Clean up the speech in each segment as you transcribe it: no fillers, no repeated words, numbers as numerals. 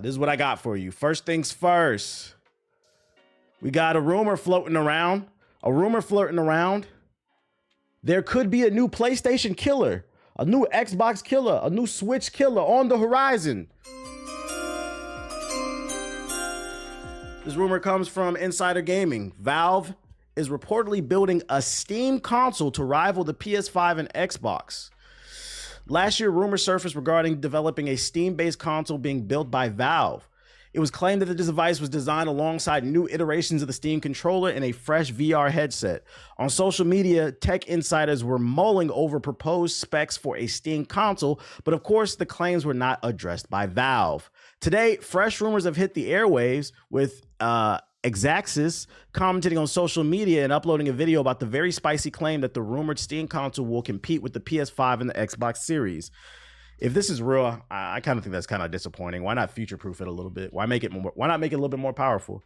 This is what I got for you. First things first. We got a rumor floating around. There could be a new PlayStation killer, a new Xbox killer, a new Switch killer on the horizon. This rumor comes from Insider Gaming. Valve is reportedly building a Steam console to rival the PS5 and Xbox. Last year, rumors surfaced regarding developing a Steam-based console being built by Valve. It was claimed that this device was designed alongside new iterations of the Steam controller and a fresh VR headset. On social media, tech insiders were mulling over proposed specs for a Steam console, but of course, the claims were not addressed by Valve. Today, fresh rumors have hit the airwaves with Exaxis commenting on social media and uploading a video about the very spicy claim that the rumored Steam console will compete with the PS5 and the Xbox Series. If this is real, I kind of think that's kind of disappointing. Why not future-proof it a little bit? Why not make it a little bit more powerful?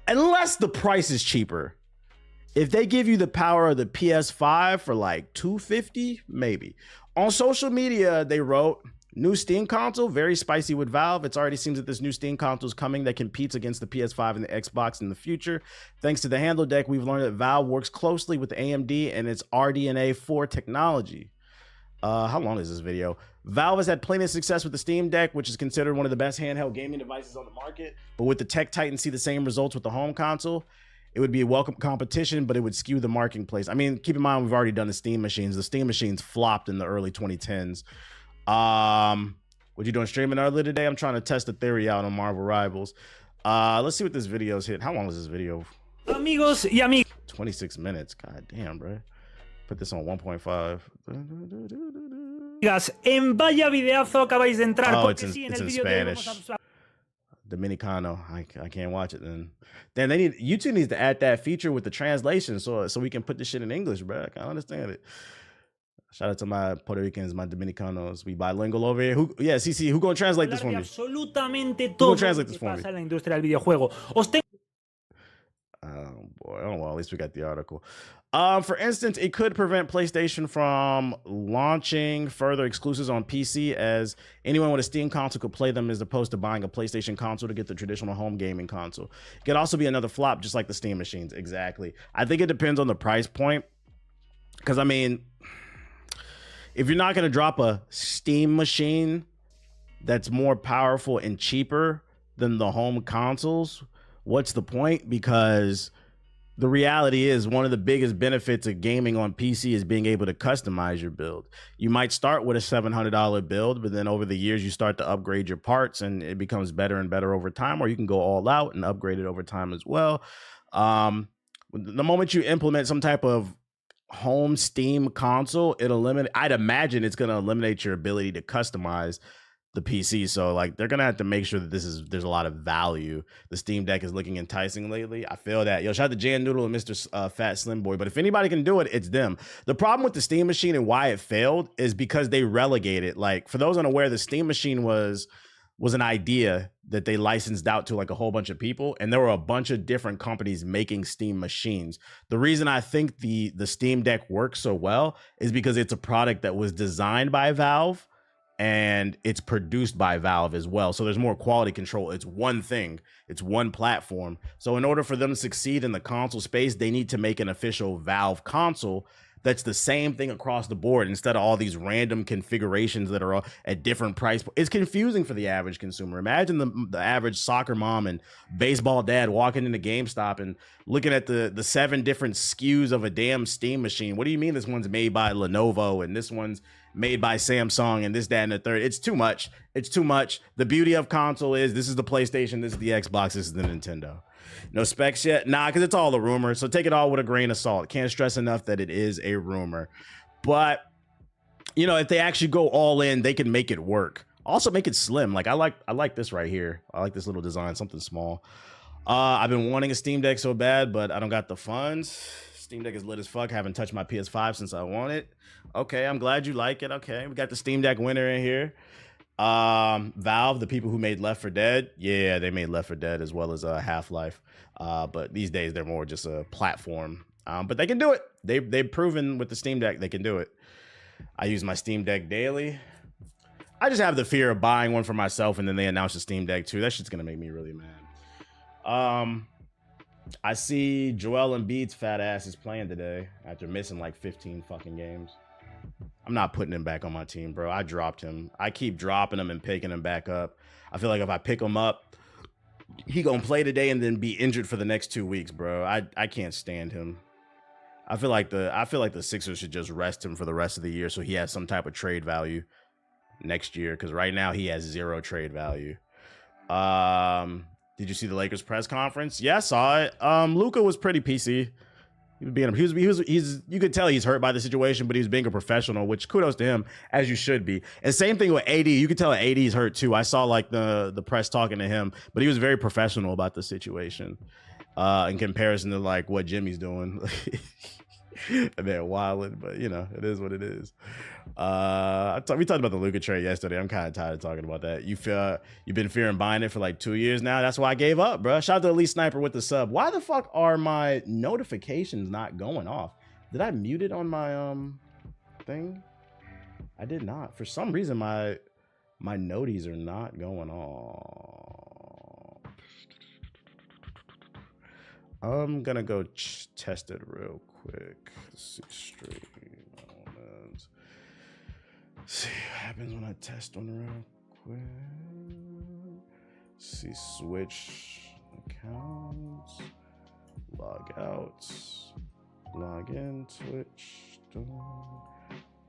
Unless the price is cheaper. If they give you the power of the PS5 for like $250, maybe. On social media, they wrote, new Steam console, very spicy with Valve. It already seems that this new Steam console is coming that competes against the PS5 and the Xbox in the future. Thanks to the handle deck, we've learned that Valve works closely with AMD and its RDNA 4 technology. How long is this video? Valve has had plenty of success with the Steam Deck, which is considered one of the best handheld gaming devices on the market. But with the tech titans see the same results with the home console, it would be a welcome competition, but it would skew the marketplace. I mean, keep in mind, we've already done the Steam machines. The Steam machines flopped in the early 2010s. What you doing streaming earlier today? I'm trying to test the theory out on Marvel Rivals. Let's see what this video's hit. How long is this video? Amigos y amigas. 26 minutes. God damn, bro. Put this on 1.5. En vaya videazo acabáis de entrar. Oh, it's in Spanish. Dominicano. I can't watch it then. Then YouTube needs to add that feature with the translation so we can put this shit in English, bro. I can't understand it. Shout out to my Puerto Ricans, my Dominicanos. We bilingual over here. CC, who gonna translate this for me? Absolutamente todo translate this for me? pasa en la industria del videojuego. Oh boy. Oh well, at least we got the article. For instance, it could prevent PlayStation from launching further exclusives on PC, as anyone with a Steam console could play them as opposed to buying a PlayStation console to get the traditional home gaming console. It could also be another flop, just like the Steam machines. Exactly. I think it depends on the price point, because I mean, if you're not going to drop a Steam machine that's more powerful and cheaper than the home consoles, what's the point? Because the reality is one of the biggest benefits of gaming on PC is being able to customize your build. You might start with a $700 build, but then over the years you start to upgrade your parts and it becomes better and better over time, or you can go all out and upgrade it over time as well. The moment you implement some type of home Steam console, I'd imagine it's going to eliminate your ability to customize the PC. So like they're gonna have to make sure that there's a lot of value. The Steam Deck is looking enticing lately. I feel that. Yo, shout out to Jan Noodle and Mr. Fat Slim Boy. But if anybody can do it, it's them. The problem with the Steam machine and why it failed is because they relegated. Like, for those unaware, the Steam machine was an idea that they licensed out to like a whole bunch of people, and there were a bunch of different companies making Steam machines. The reason I think the Steam Deck works so well is because it's a product that was designed by Valve and it's produced by Valve as well. So there's more quality control. It's one thing, it's one platform. So in order for them to succeed in the console space, they need to make an official Valve console that's the same thing across the board instead of all these random configurations that are at different price. It's confusing for the average consumer. Imagine the average soccer mom and baseball dad walking into GameStop and looking at the 7 different SKUs of a damn Steam machine. What do you mean this one's made by Lenovo and this one's made by Samsung and this, that, and the third? It's too much. It's too much. The beauty of console is this is the PlayStation, this is the Xbox, this is the Nintendo. No specs yet? Nah, because it's all a rumor. So take it all with a grain of salt. Can't stress enough that it is a rumor. But, you know, if they actually go all in, they can make it work. Also make it slim. Like I like this right here. I like this little design, something small. I've been wanting a Steam Deck so bad, but I don't got the funds. Steam Deck is lit as fuck. Haven't touched my PS5 since I want it. Okay, I'm glad you like it. Okay, we got the Steam Deck winner in here. Valve, the people who made Left 4 Dead, yeah, they made Left 4 Dead as well as Half-Life. But these days they're more just a platform. But they can do it. They've proven with the Steam Deck they can do it. I use my Steam Deck daily. I just have the fear of buying one for myself and then they announce the Steam Deck too. That shit's gonna make me really mad. I see Joel Embiid's fat ass is playing today after missing like 15 fucking games. I'm not putting him back on my team, bro. I dropped him. I keep dropping him and picking him back up. I feel like if I pick him up, he gonna play today and then be injured for the next 2 weeks, bro. I can't stand him. I feel like the Sixers should just rest him for the rest of the year so he has some type of trade value next year, because right now he has 0 trade value. Did you see the Lakers press conference? Yeah, I saw it. Luka was pretty PC. You could tell he's hurt by the situation, but he was being a professional, which kudos to him, as you should be. And same thing with AD. You could tell AD is hurt too. I saw like the press talking to him, but he was very professional about the situation in comparison to like what Jimmy's doing. And they're wilding, but you know, it is what it is. We talked about the Luka trade yesterday. I'm kind of tired of talking about that. You've been fearing buying it for like 2 years now. That's why I gave up, bro. Shout out to Elite Sniper with the sub. Why the fuck are my notifications not going off? Did I mute it on my thing? I did not. For some reason, my noties are not going off. I'm gonna go test it real quick. Let's see, stream. Let's see what happens when I test one real quick. See, switch accounts, log out, log in, Twitch,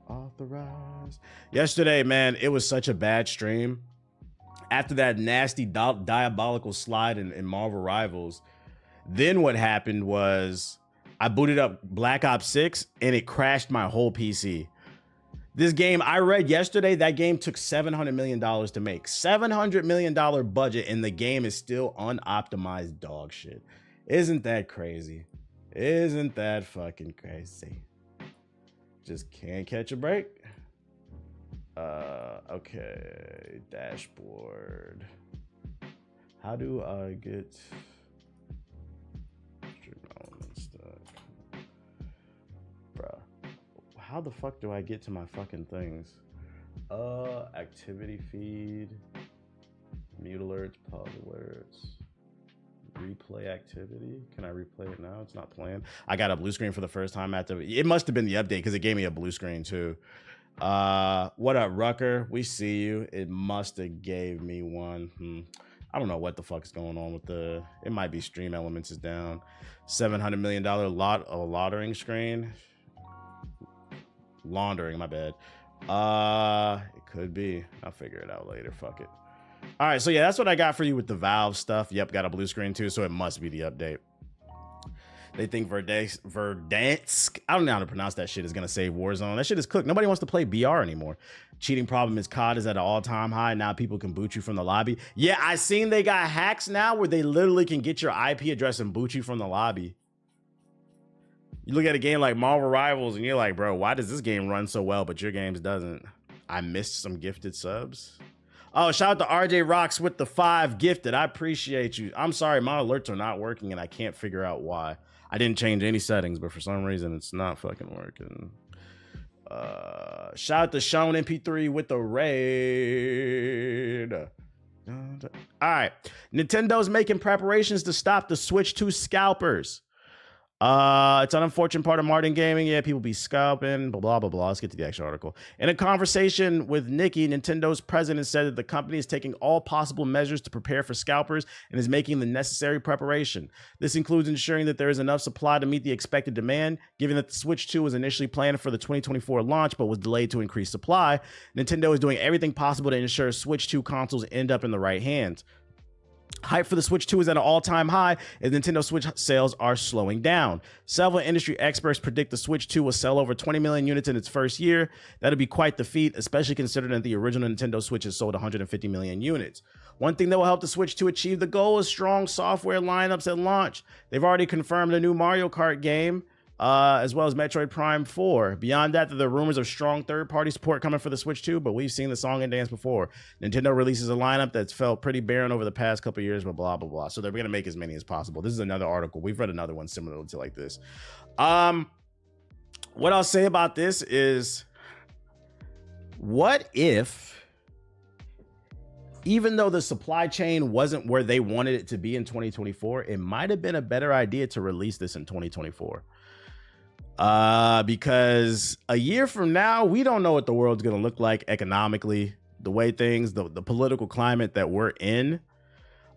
authorize. Yesterday, man, it was such a bad stream. After that nasty diabolical slide in Marvel Rivals, then what happened was I booted up Black Ops 6 and it crashed my whole PC. This game, I read yesterday, that game took $700 million to make. $700 million budget and the game is still unoptimized dog shit. Isn't that crazy? Isn't that fucking crazy? Just can't catch a break. Okay, dashboard. How do I get... Bruh, how the fuck do I get to my fucking things? Activity feed, mute alerts, pause alerts, replay activity. Can I replay it now? It's not playing. I got a blue screen for the first time after. It must have been the update because it gave me a blue screen too. What up, Rucker? We see you. It must have gave me one. I don't know what the fuck is going on with the. It might be Stream Elements is down. $700 million laundering screen. Laundering, my bad. It could be. I'll figure it out later. Fuck it. All right, so yeah, that's what I got for you with the Valve stuff. Yep, got a blue screen too, so it must be the update. They think Verdansk, I don't know how to pronounce that shit, is gonna save Warzone. That shit is cooked. Nobody wants to play BR anymore. Cheating problem is COD is at an all-time high. Now people can boot you from the lobby. Yeah, I seen they got hacks now where they literally can get your IP address and boot you from the lobby. You look at a game like Marvel Rivals and you're like, bro, why does this game run so well, but your games doesn't? I missed some gifted subs. Oh, shout out to RJ Rocks with the 5 gifted. I appreciate you. I'm sorry, my alerts are not working and I can't figure out why. I didn't change any settings, but for some reason it's not fucking working. Shout out to Sean MP3 with the raid. All right. Nintendo's making preparations to stop the Switch 2 scalpers. It's an unfortunate part of modern gaming. Yeah, people be scalping, blah, blah, blah, blah. Let's get to the actual article. In a conversation with Nikki, Nintendo's president said that the company is taking all possible measures to prepare for scalpers and is making the necessary preparation. This includes ensuring that there is enough supply to meet the expected demand. Given that the Switch 2 was initially planned for the 2024 launch, but was delayed to increase supply, Nintendo is doing everything possible to ensure Switch 2 consoles end up in the right hands. Hype for the Switch 2 is at an all-time high as Nintendo Switch sales are slowing down. Several industry experts predict the Switch 2 will sell over 20 million units in its first year. That'll be quite the feat, especially considering that the original Nintendo Switch has sold 150 million units. One thing that will help the Switch 2 achieve the goal is strong software lineups at launch. They've already confirmed a new Mario Kart game, as well as Metroid Prime 4. Beyond that, there are rumors of strong third-party support coming for the Switch 2, but we've seen the song and dance before. Nintendo releases a lineup that's felt pretty barren over the past couple of years, but blah, blah, blah. So they're going to make as many as possible. This is another article. We've read another one similar to like this. What I'll say about this is, what if even though the supply chain wasn't where they wanted it to be in 2024, it might have been a better idea to release this in 2024. Because a year from now, we don't know what the world's going to look like economically, the way things, the political climate that we're in.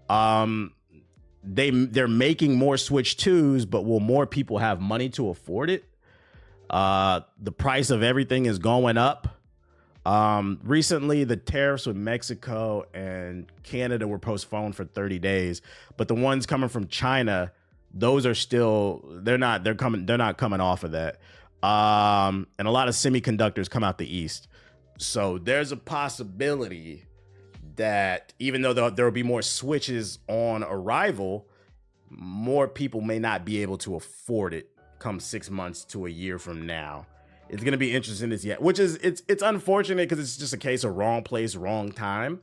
They're making more Switch 2s, but will more people have money to afford it? The price of everything is going up. Recently, the tariffs with Mexico and Canada were postponed for 30 days, but the ones coming from China, those are still, they're not coming off of that. And a lot of semiconductors come out the East. So there's a possibility that even though there will be more Switches on arrival, more people may not be able to afford it come 6 months to a year from now. It's going to be interesting to see, which is, it's unfortunate because it's just a case of wrong place, wrong time.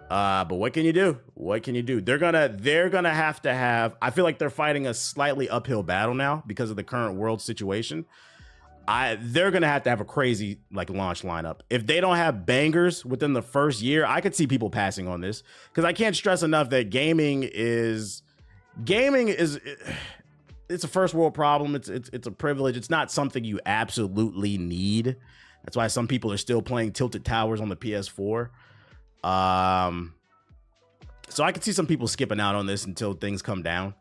But what can you do? What can you do? They're gonna have to have, I feel like they're fighting a slightly uphill battle now because of the current world situation. They're gonna have to have a crazy like launch lineup. If they don't have bangers within the first year, I could see people passing on this, because I can't stress enough that gaming is it's a first world problem. It's a privilege. It's not something you absolutely need. That's why some people are still playing Tilted Towers on the PS4. So I could see some people skipping out on this until things come down,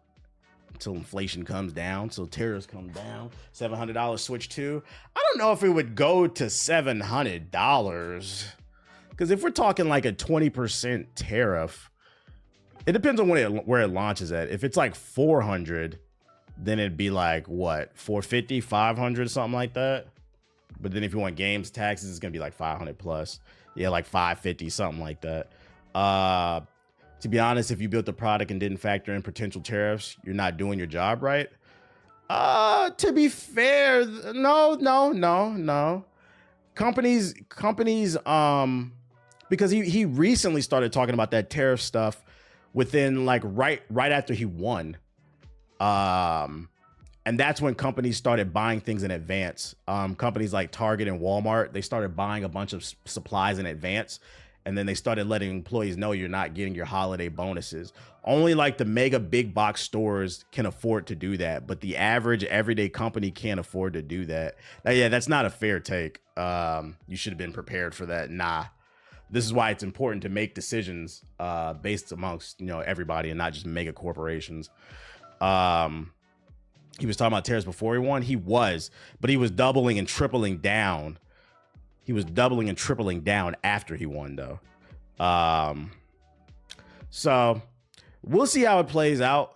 until inflation comes down, so tariffs come down. $700 Switch 2. I don't know if it would go to $700, because if we're talking like a 20% tariff, it depends on where it launches at. If it's like 400, then it'd be like what, 450, 500, something like that. But then if you want games taxes, it's gonna be like 500 plus. Yeah, like 550, something like that. To be honest, if you built the product and didn't factor in potential tariffs, you're not doing your job right. To be fair, no. Companies, because he recently started talking about that tariff stuff within like right after he won. And that's when companies started buying things in advance. Companies like Target and Walmart, they started buying a bunch of supplies in advance. And then they started letting employees know you're not getting your holiday bonuses. Only like the mega big box stores can afford to do that. But the average everyday company can't afford to do that. Now, yeah, that's not a fair take. You should have been prepared for that. Nah. This is why it's important to make decisions based amongst, everybody and not just mega corporations. He was talking about tariffs before he won. He was, but he was doubling and tripling down. He was doubling and tripling down after he won, though. So we'll see how it plays out.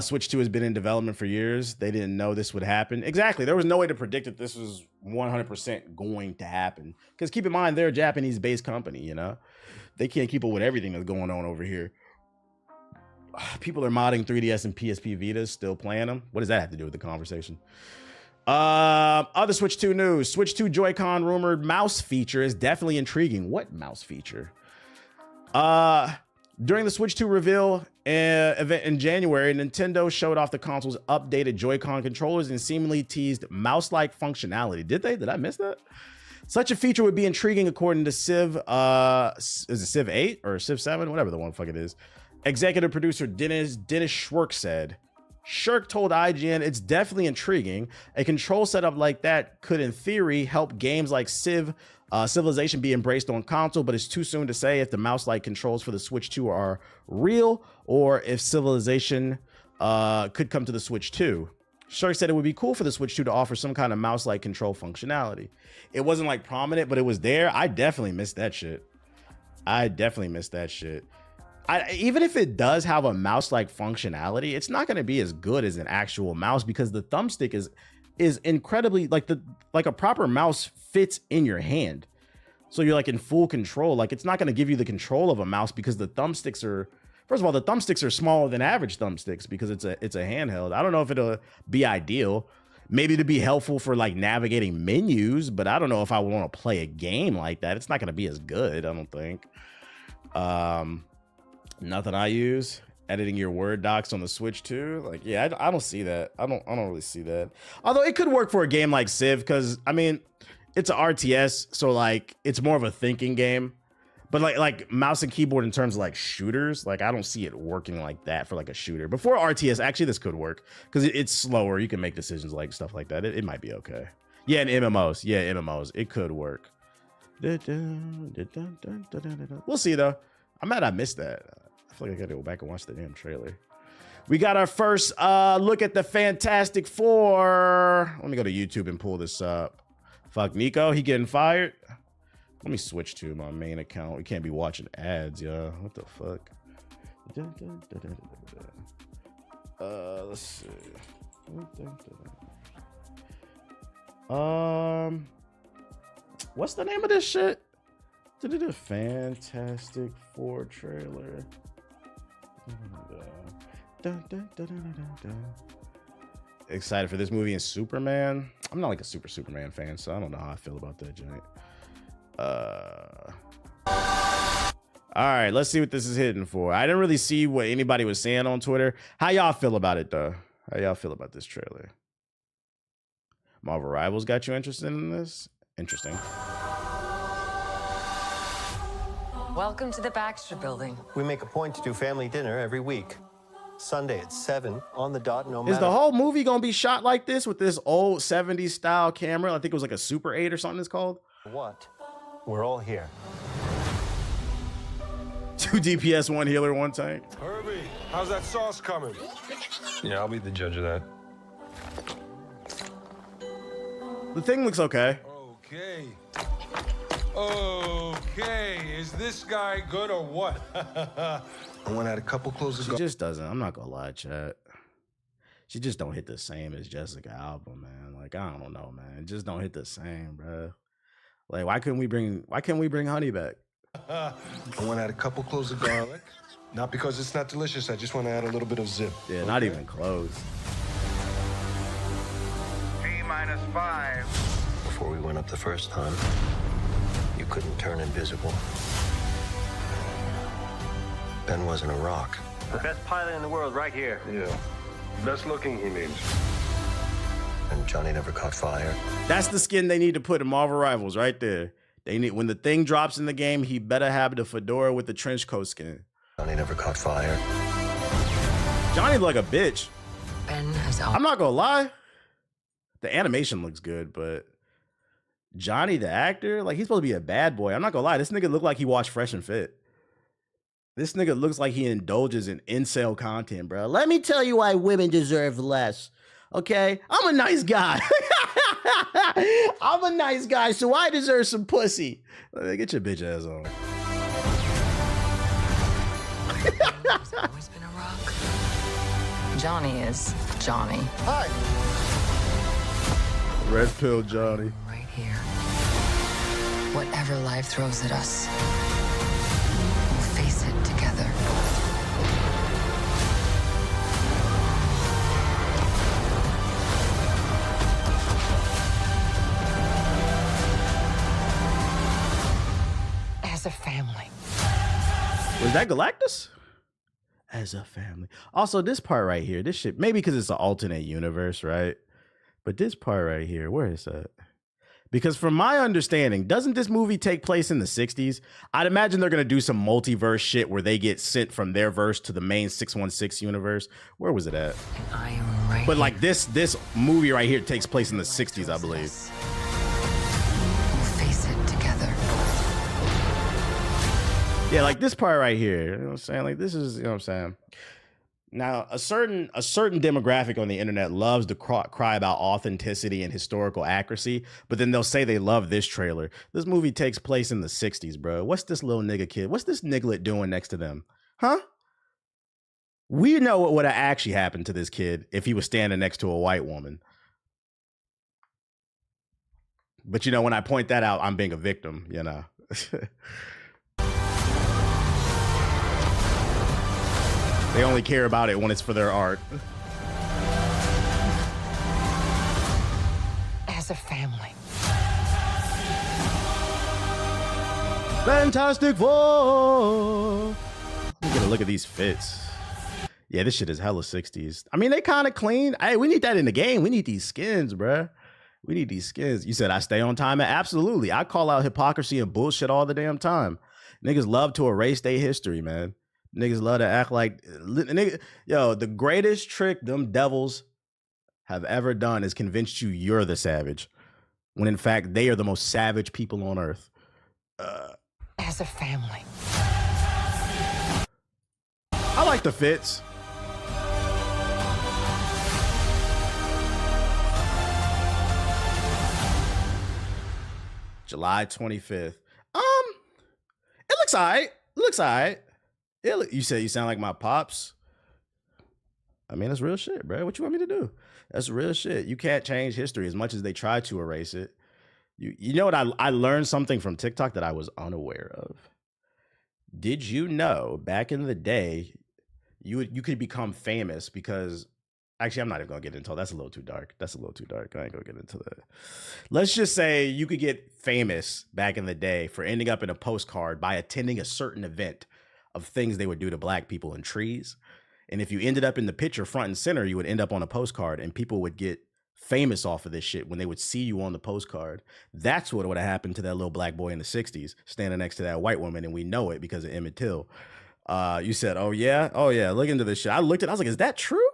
Switch 2 has been in development for years. They didn't know this would happen. Exactly. There was no way to predict that this was 100% going to happen. Because keep in mind, they're a Japanese-based company, They can't keep up with everything that's going on over here. People are modding 3DS and PSP Vitas, still playing them. What does that have to do with the conversation? Other Switch 2 news. Switch 2 Joy-Con rumored mouse feature is definitely intriguing. What mouse feature? During the Switch 2 reveal event in January, Nintendo showed off the console's updated Joy-Con controllers and seemingly teased mouse-like functionality. Did they? Did I miss that? Such a feature would be intriguing according to Civ. Is it Civ 8 or Civ 7? Whatever the one fuck it is. Executive producer Dennis Schwerk said. Shirk told IGN it's definitely intriguing. A control setup like that could, in theory, help games like Civilization be embraced on console, but it's too soon to say if the mouse-like controls for the Switch 2 are real or if Civilization could come to the Switch 2. Shirk said it would be cool for the Switch 2 to offer some kind of mouse-like control functionality. It wasn't like prominent, but it was there. I definitely missed that shit. Even if it does have a mouse-like functionality, it's not going to be as good as an actual mouse because the thumbstick is incredibly like a proper mouse fits in your hand. So you're like in full control. Like it's not going to give you the control of a mouse because the thumbsticks are, first of all, the thumbsticks are smaller than average thumbsticks because it's a handheld. I don't know if it'll be ideal. Maybe to be helpful for like navigating menus, but I don't know if I want to play a game like that. It's not going to be as good, I don't think. Nothing I use. Editing your Word docs on the Switch 2. Like, yeah, I don't see that. I don't really see that. Although it could work for a game like Civ, because I mean, it's an RTS, so like it's more of a thinking game. But like mouse and keyboard in terms of like shooters, like I don't see it working like that for like a shooter. Before RTS, actually this could work because it's slower. You can make decisions like stuff like that. It might be okay. Yeah, and MMOs. Yeah, MMOs. It could work. We'll see though. I'm mad I missed that. I feel like I gotta go back and watch the damn trailer. We got our first look at the Fantastic Four. Let me go to YouTube and pull this up. Fuck Nico, he getting fired. Let me switch to my main account. We can't be watching ads, yo. What the fuck? Let's see. What's the name of this shit? Fantastic Four trailer. Excited for this movie and Superman. I'm not like a Superman fan, so I don't know how I feel about that joint. All right, let's see what this is hitting for. I didn't really see what anybody was saying on Twitter. How y'all feel about it though? How y'all feel about this trailer? Marvel Rivals got you interested in this? Interesting. Welcome to the Baxter Building. We make a point to do family dinner every week. Sunday at 7 on the dot, no matter. Is the whole movie gonna be shot like this with this old 70s style camera? I think it was like a Super 8 or something it's called. What? We're all here. 2 DPS, 1 healer, 1 tank. Herbie, how's that sauce coming? Yeah, I'll be the judge of that. The thing looks okay. Okay. Okay, is this guy good or what? I went out a couple closes She ago. just doesn't. I'm not gonna lie, chat. She just don't hit the same as Jessica Alba, man. Like I don't know, man. It just don't hit the same, bro. Like why couldn't we bring Honey back? I want to add a couple cloves of garlic. Not because it's not delicious. I just want to add a little bit of zip. Yeah, not even close. T-5. Before we went up the first time, you couldn't turn invisible. Ben wasn't a rock. The best pilot in the world right here. Yeah. Best looking, he means. And Johnny never caught fire. That's the skin they need to put in Marvel Rivals right there. They need when the thing drops in the game, he better have the fedora with the trench coat skin. Johnny never caught fire. Johnny look like a bitch. Ben has I'm not gonna lie. The animation looks good, but Johnny the actor, like he's supposed to be a bad boy. I'm not gonna lie. This nigga look like he watched Fresh and Fit. This nigga looks like he indulges in incel content, bro. Let me tell you why women deserve less. Okay? I'm a nice guy. I'm a nice guy, so I deserve some pussy. Get your bitch ass on. Ben's always been a rock. Johnny is Johnny. Hi. Red pill Johnny. Right here. Whatever life throws at us, we'll face it together. As a family. Was that Galactus? As a family. Also, this part right here, this shit, maybe because it's an alternate universe, right? But this part right here, where is that? Because from my understanding, doesn't this movie take place in the 60s? I'd imagine they're going to do some multiverse shit where they get sent from their verse to the main 616 universe. Where was it at? And I am right But like here. this movie right here takes place in the 60s, I believe. We'll face it together. Yeah, like this part right here. You know what I'm saying? Like this is, you know what I'm saying? Now, a certain demographic on the internet loves to cry about authenticity and historical accuracy, but then they'll say they love this trailer. This movie takes place in the 60s, bro. What's this little nigga kid? What's this niglet doing next to them? Huh? We know what would have actually happened to this kid if he was standing next to a white woman. But you know, when I point that out, I'm being a victim, you know. They only care about it when it's for their art. As a family. Fantastic Four. Let me get a look at these fits. Yeah, this shit is hella 60s. I mean, they kind of clean. Hey, we need that in the game. We need these skins, bruh. We need these skins. You said I stay on time? Absolutely. I call out hypocrisy and bullshit all the damn time. Niggas love to erase their history, man. Niggas love to act like the greatest trick them devils have ever done is convince you you're the savage, when in fact they are the most savage people on earth. As a family. I like the fits. July 25th. It looks alright. Looks alright. You said you sound like my pops. I mean, that's real shit, bro. What you want me to do? That's real shit. You can't change history as much as they try to erase it. You know what? I learned something from TikTok that I was unaware of. Did you know back in the day, you could become famous because actually, I'm not even gonna get into it. That's a little too dark. That's a little too dark. I ain't gonna get into that. Let's just say you could get famous back in the day for ending up in a postcard by attending a certain event of things they would do to black people in trees. And if you ended up in the picture front and center, you would end up on a postcard and people would get famous off of this shit when they would see you on the postcard. That's what would have happened to that little black boy in the 60s standing next to that white woman. And we know it because of Emmett Till. You said, oh yeah, look into this shit. I looked at it, I was like, is that true?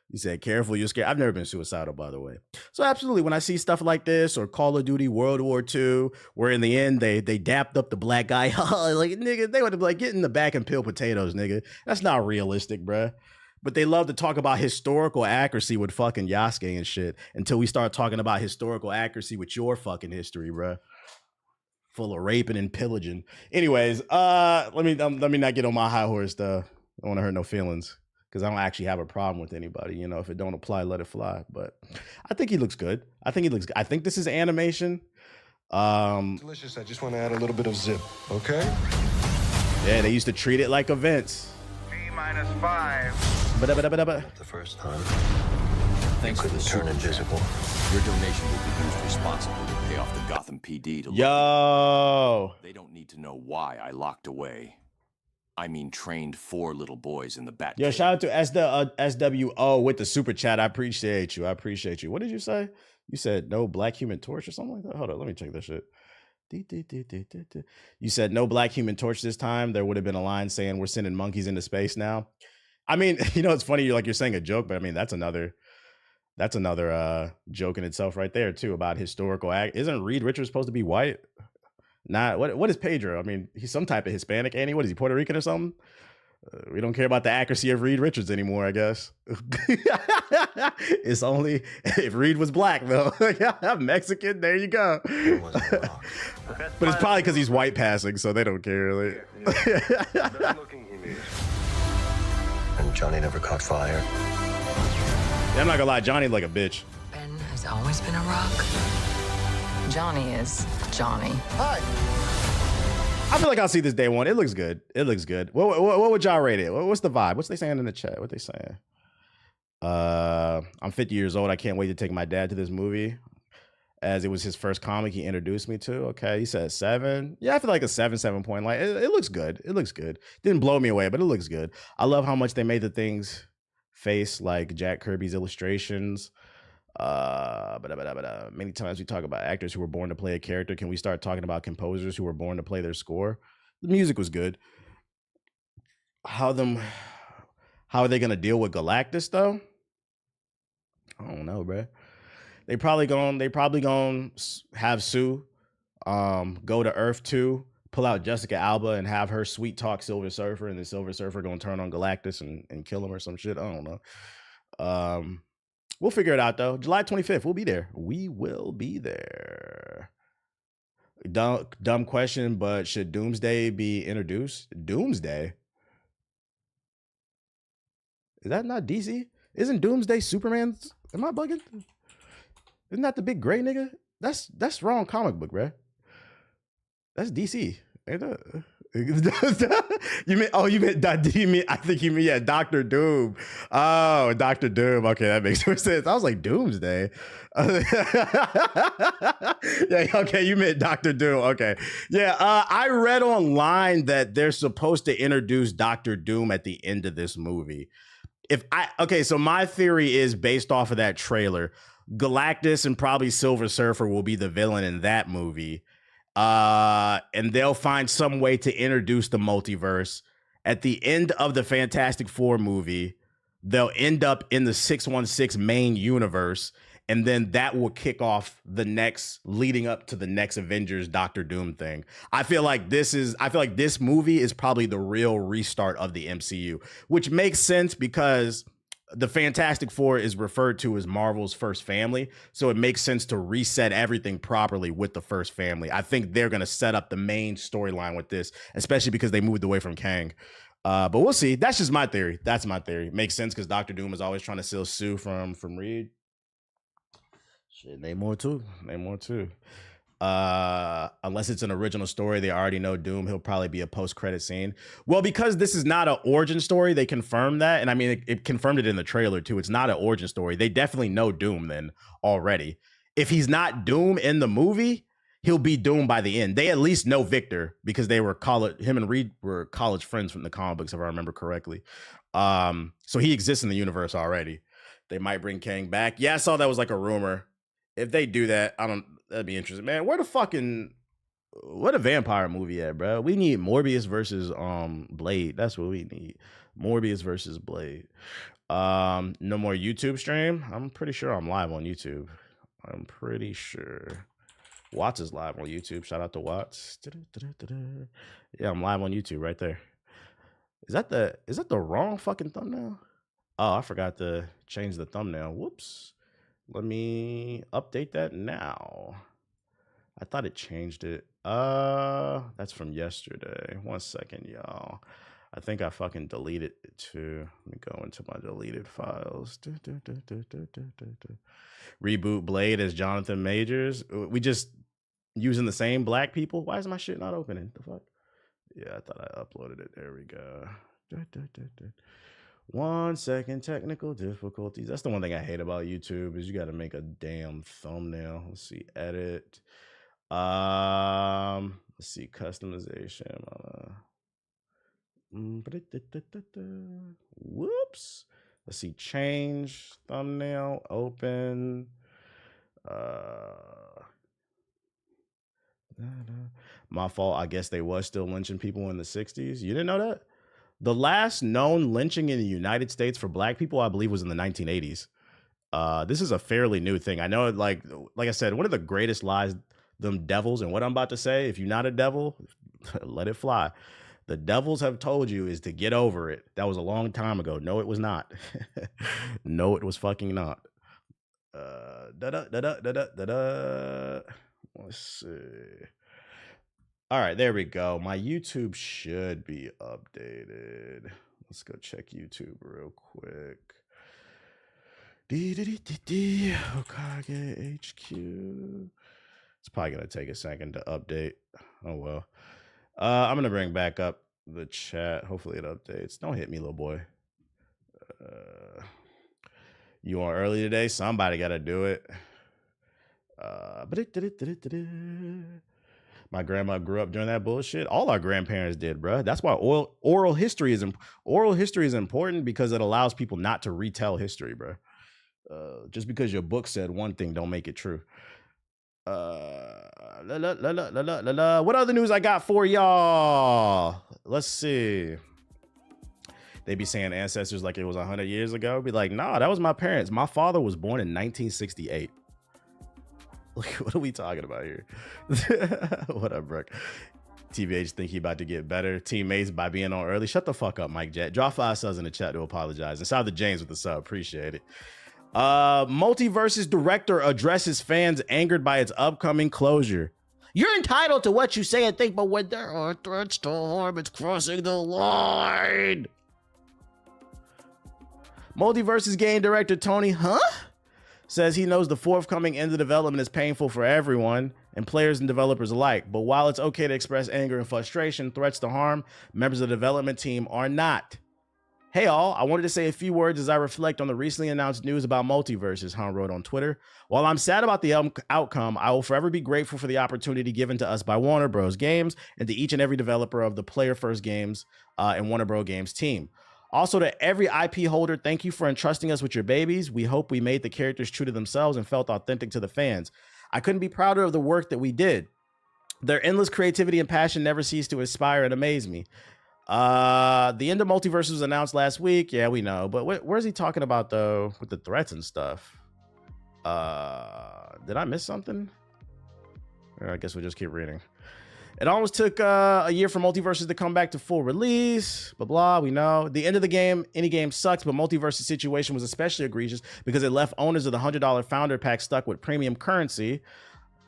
You said, careful, you're scared. I've never been suicidal, by the way. So absolutely, when I see stuff like this or Call of Duty World War II, where in the end they dapped up the black guy, like, nigga, they would have like, get in the back and peel potatoes, nigga. That's not realistic, bruh. But they love to talk about historical accuracy with fucking Yasuke and shit until we start talking about historical accuracy with your fucking history, bruh. Full of raping and pillaging. Anyways, let me not get on my high horse, though. I don't want to hurt no feelings. Because I don't actually have a problem with anybody. You know, if it don't apply, let it fly. But I think he looks good. I think this is animation. Delicious. I just want to add a little bit of zip, okay? Yeah, they used to treat it like events. T-5. The first time, Thanks for the couldn't turn super chat. invisible. Your donation will be used responsibly to pay off the Gotham PD to look. Yo. They don't need to know why I locked away. I mean, trained 4 little boys in the Bat. Yo, shout out to SWO with the super chat. I appreciate you. What did you say? You said no black human torch or something like that? Hold on, let me check that shit. You said no black human torch this time. There would have been a line saying we're sending monkeys into space now. I mean, you know, it's funny. You're saying a joke, but I mean, that's another joke in itself right there too about historical act. Isn't Reed Richards supposed to be white? Not what is Pedro? I mean, he's some type of Hispanic, ain't he? What is he, Puerto Rican or something? We don't care about the accuracy of Reed Richards anymore, I guess. It's only if Reed was black, though. Mexican, there you go. But it's probably because he's white passing, so they don't care. Like. And Johnny never caught fire. Yeah, I'm not gonna lie, Johnny like a bitch. Ben has always been a rock. Johnny is Johnny. Hi. I feel like I'll see this day one. It looks good. What would y'all rate it? What's the vibe? What's they saying in the chat? What they saying? I'm 50 years old. I can't wait to take my dad to this movie, as it was his first comic he introduced me to. Okay, he said 7. Yeah, I feel like a 7 point. Like it looks good. It looks good. Didn't blow me away, but it looks good. I love how much they made the things face like Jack Kirby's illustrations. Many times we talk about actors who were born to play a character. Can we start talking about composers who were born to play their score? The music was good. How are they gonna deal with Galactus though? I don't know, bro. They probably gonna have Sue go to Earth 2, pull out Jessica Alba and have her sweet talk Silver Surfer, and then Silver Surfer gonna turn on Galactus and kill him or some shit. I don't know. We'll figure it out though. July 25th, we'll be there. We will be there. Dumb question, but should Doomsday be introduced? Doomsday? Is that not DC? Isn't Doomsday Superman's? Am I bugging? Isn't that the big gray nigga? That's wrong comic book, bruh. That's DC. Ain't that? You mean I think you mean yeah, Dr. Doom. Oh, Dr. Doom. Okay, that makes more sense. I was like Doomsday. Yeah, okay, you meant Dr. Doom. Okay. Yeah, I read online that they're supposed to introduce Dr. Doom at the end of this movie. So my theory is based off of that trailer. Galactus and probably Silver Surfer will be the villain in that movie. And they'll find some way to introduce the multiverse. At the end of the Fantastic Four movie, they'll end up in the 616 main universe, and then that will kick off the next, leading up to the next Avengers Doctor Doom thing. I feel like this movie is probably the real restart of the MCU, which makes sense because the Fantastic Four is referred to as Marvel's first family. So it makes sense to reset everything properly with the first family. I think they're going to set up the main storyline with this, especially because they moved away from Kang. But we'll see. That's just my theory. That's my theory. Makes sense because Doctor Doom is always trying to steal Sue from Reed. Shit, name more too. Unless it's an original story, they already know Doom. He'll probably be a post-credit scene. Well, because this is not an origin story, they confirmed that. And I mean, it confirmed it in the trailer too. It's not an origin story. They definitely know Doom then already. If he's not Doom in the movie, he'll be Doom by the end. They at least know Victor because they were him and Reed were college friends from the comic books, if I remember correctly. So he exists in the universe already. They might bring Kang back. Yeah, I saw that was like a rumor. If they do that, that'd be interesting. Man, what a vampire movie at, bro? We need Morbius versus Blade. That's what we need. Morbius versus Blade. No more YouTube stream. I'm pretty sure I'm live on YouTube. I'm pretty sure. Watts is live on YouTube. Shout out to Watts. Yeah, I'm live on YouTube right there. Is that the wrong fucking thumbnail? Oh, I forgot to change the thumbnail. Whoops. Let me update that now. I thought it changed it. That's from yesterday. 1 second, y'all. I think I fucking deleted it too. Let me go into my deleted files. Reboot Blade as Jonathan Majors. We just using the same black people. Why is my shit not opening? The fuck? Yeah, I thought I uploaded it. There we go. 1 second, technical difficulties. That's the one thing I hate about YouTube is you got to make a damn thumbnail. Let's see, edit. Let's see, customization. Whoops. Let's see, change thumbnail, open. My fault. I guess they was still lynching people in the 60s. You didn't know that? The last known lynching in the United States for black people, I believe, was in the 1980s. This is a fairly new thing. I know, like I said, one of the greatest lies, them devils, and what I'm about to say, if you're not a devil, let it fly. The devils have told you is to get over it. That was a long time ago. No, it was not. No, it was fucking not. Let's see. All right, there we go. My YouTube should be updated. Let's go check YouTube real quick. Hokage HQ. It's probably going to take a second to update. Oh, well. I'm going to bring back up the chat. Hopefully it updates. Don't hit me, little boy. You on early today? Somebody got to do it. My grandma grew up during that bullshit. All our grandparents did, bro. That's why oral history is important because it allows people not to retell history, bro. Just because your book said one thing, don't make it true. What other news I got for y'all? Let's see. They be saying ancestors like it was 100 years ago. Be like, nah, that was my parents. My father was born in 1968. Like, what are we talking about here? What up, Brooke? TVH think he about to get better. Teammates by being on early. Shut the fuck up, Mike Jet. Drop 5 subs in the chat to apologize. And shout out to James with the sub. Appreciate it. Multiversus director addresses fans angered by its upcoming closure. You're entitled to what you say and think, but when there are threats to harm, it's crossing the line. Multiversus game director Tony, says he knows the forthcoming end of development is painful for everyone and players and developers alike. But while it's okay to express anger and frustration, threats to harm members of the development team are not. Hey all, I wanted to say a few words as I reflect on the recently announced news about Multiversus, Han wrote on Twitter. While I'm sad about the outcome, I will forever be grateful for the opportunity given to us by Warner Bros. Games and to each and every developer of the Player First Games and Warner Bros. Games team. Also, to every IP holder, thank you for entrusting us with your babies. We hope we made the characters true to themselves and felt authentic to the fans. I couldn't be prouder of the work that we did. Their endless creativity and passion never cease to inspire and amaze me. The end of Multiversus was announced last week. Yeah, we know. But where's he talking about, though, with the threats and stuff? Did I miss something? Or I guess we'll just keep reading. It almost took a year for Multiversus to come back to full release. Blah, blah, we know. The end of the game, any game sucks, but Multiversus' situation was especially egregious because it left owners of the $100 founder pack stuck with premium currency.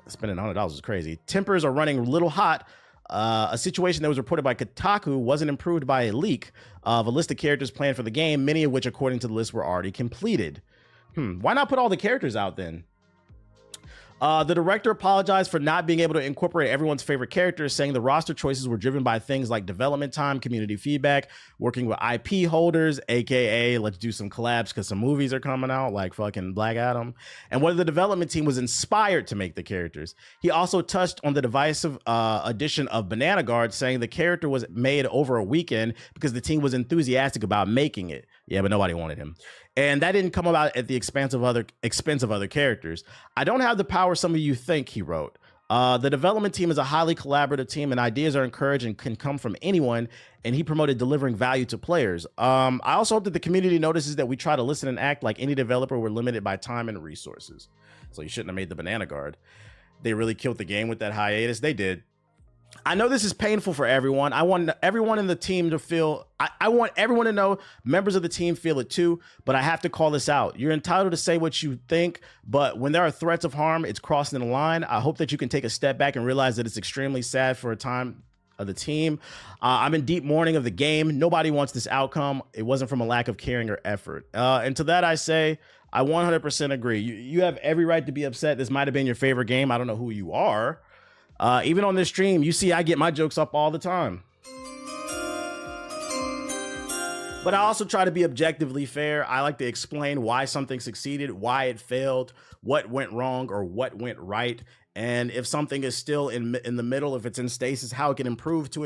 Spending $100 is crazy. Tempers are running a little hot. A situation that was reported by Kotaku wasn't improved by a leak of a list of characters planned for the game, many of which, according to the list, were already completed. Why not put all the characters out then? The director apologized for not being able to incorporate everyone's favorite characters, saying the roster choices were driven by things like development time, community feedback, working with IP holders, aka let's do some collabs because some movies are coming out like fucking Black Adam, and whether the development team was inspired to make the characters. He also touched on the divisive addition of Banana Guard, saying the character was made over a weekend because the team was enthusiastic about making it. Yeah, but nobody wanted him. And that didn't come about at the expense of other characters. I don't have the power some of you think, he wrote. The development team is a highly collaborative team and ideas are encouraged and can come from anyone. And he promoted delivering value to players. I also hope that the community notices that we try to listen and act like any developer. We're limited by time and resources. So you shouldn't have made the Banana Guard. They really killed the game with that hiatus. They did. I know this is painful for everyone. I want everyone in the team to feel, I want everyone to know members of the team feel it too, but I have to call this out. You're entitled to say what you think, but when there are threats of harm, it's crossing the line. I hope that you can take a step back and realize that it's extremely sad for a time of the team. I'm in deep mourning of the game. Nobody wants this outcome. It wasn't from a lack of caring or effort. And to that I say, I 100% agree. You have every right to be upset. This might have been your favorite game. I don't know who you are. Even on this stream, you see I get my jokes up all the time. But I also try to be objectively fair. I like to explain why something succeeded, why it failed, what went wrong or what went right. And if something is still in the middle, if it's in stasis, how it can improve to.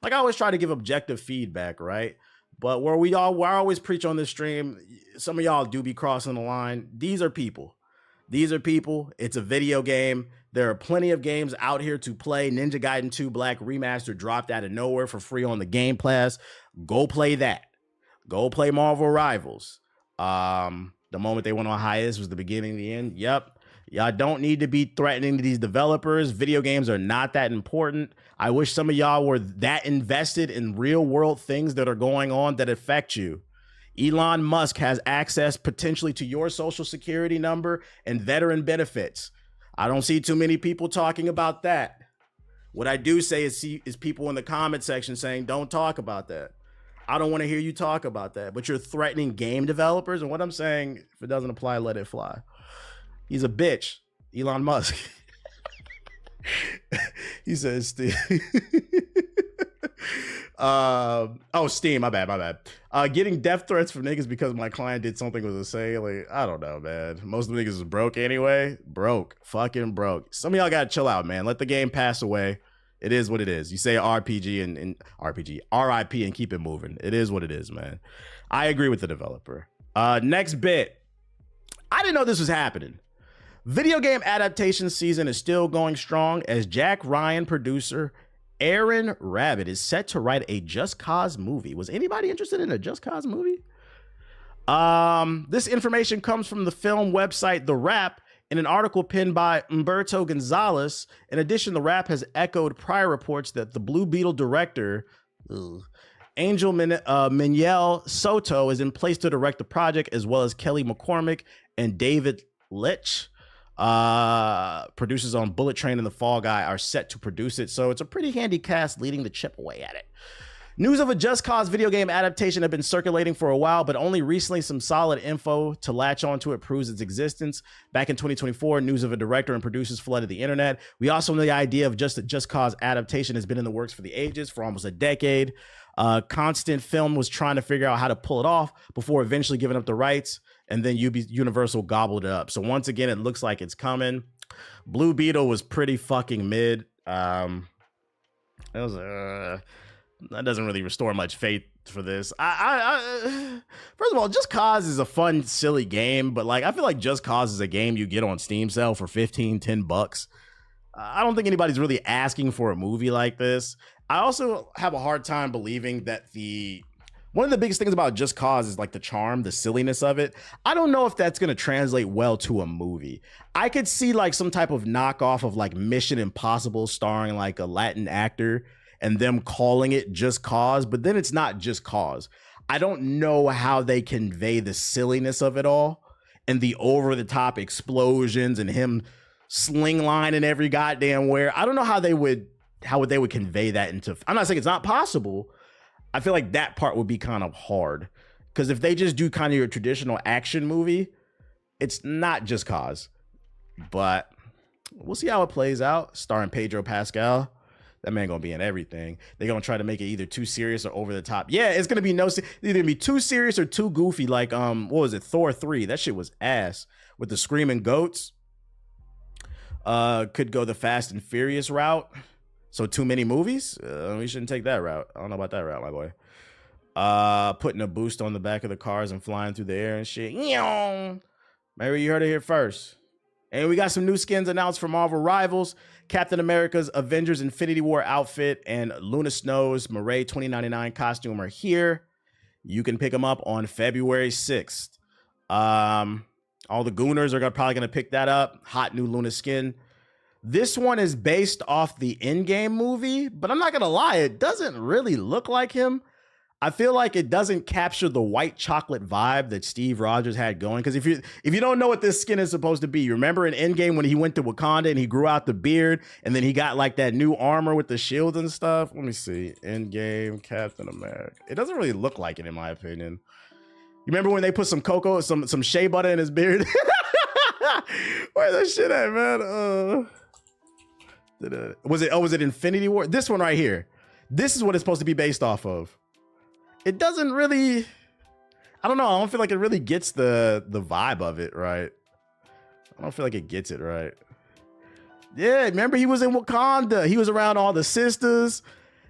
Like I always try to give objective feedback, right? But where I always preach on this stream, some of y'all do be crossing the line. These are people. These are people. It's a video game. There are plenty of games out here to play. Ninja Gaiden 2 Black Remastered dropped out of nowhere for free on the Game Pass. Go play that. Go play Marvel Rivals. The moment they went on hiatus was the beginning of the end. Yep. Y'all don't need to be threatening to these developers. Video games are not that important. I wish some of y'all were that invested in real world things that are going on that affect you. Elon Musk has access potentially to your social security number and veteran benefits. I don't see too many people talking about that. What I do say is people in the comment section saying, don't talk about that. I don't want to hear you talk about that, but you're threatening game developers. And what I'm saying, if it doesn't apply, let it fly. He's a bitch, Elon Musk. He says, Steve. Steam, my bad. Getting death threats from niggas because my client did something with a sale. Like, I don't know, man. Most of the niggas is broke anyway. Fucking broke. Some of y'all gotta chill out, man. Let the game pass away. It is what it is. You say RPG and RIP and keep it moving. It is what it is, man. I agree with the developer. Next bit. I didn't know this was happening. Video game adaptation season is still going strong as Jack Ryan producer Aaron Rabbit is set to write a Just Cause movie. Was anybody interested in a Just Cause movie? This information comes from the film website The Wrap in an article penned by Humberto Gonzalez. In addition, The Wrap has echoed prior reports that the Blue Beetle director, Angel Manuel Soto, is in place to direct the project, as well as Kelly McCormick and David Leitch. Producers on Bullet Train and The Fall Guy are set to produce it, so it's a pretty handy cast leading to chip away at it. News of a Just Cause video game adaptation have been circulating for a while, but only recently some solid info to latch onto it proves its existence. Back in 2024, news of a director and producers flooded the internet. We also know the idea of just a Just Cause adaptation has been in the works for the ages, for almost a decade. Constant Film was trying to figure out how to pull it off before eventually giving up the rights, and then Universal gobbled it up. So once again, it looks like it's coming. Blue Beetle was pretty fucking mid. It was that doesn't really restore much faith for this. First of all, Just Cause is a fun, silly game, but like I feel like Just Cause is a game you get on Steam sale for $15-10. I don't think anybody's really asking for a movie like this. I also have a hard time believing that one of the biggest things about Just Cause is like the charm, the silliness of it. I don't know if that's going to translate well to a movie. I could see like some type of knockoff of like Mission Impossible starring like a Latin actor and them calling it Just Cause, but then it's not Just Cause. I don't know how they convey the silliness of it all and the over-the-top explosions and him slinglining every goddamn where. I don't know how they would convey that into. I'm not saying it's not possible. I feel like that part would be kind of hard because if they just do kind of your traditional action movie, it's not Just Cause. But we'll see how it plays out. Starring Pedro Pascal. That man gonna be in everything. They're gonna try to make it either too serious or over the top. Yeah, it's gonna be either gonna be too serious or too goofy. Like what was it? Thor 3. That shit was ass with the screaming goats. Could go the Fast and Furious route. So too many movies? We shouldn't take that route. I don't know about that route, my boy. Putting a boost on the back of the cars and flying through the air and shit. Maybe you heard it here first. And we got some new skins announced for Marvel Rivals. Captain America's Avengers Infinity War outfit and Luna Snow's Murray 2099 costume are here. You can pick them up on February 6th. All the Gooners are probably going to pick that up. Hot new Luna skin. This one is based off the Endgame movie, but I'm not going to lie, it doesn't really look like him. I feel like it doesn't capture the white chocolate vibe that Steve Rogers had going. Because if you don't know what this skin is supposed to be, you remember in Endgame when he went to Wakanda and he grew out the beard and then he got like that new armor with the shield and stuff? Let me see. Endgame Captain America. It doesn't really look like it in my opinion. You remember when they put some cocoa, some shea butter in his beard? Where's that shit at, man? Was it Infinity War? This one right here. This is what it's supposed to be based off of. It doesn't really, I don't know. I don't feel like it really gets the vibe of it right. I don't feel like it gets it right. Yeah, remember he was in Wakanda. He was around all the sisters.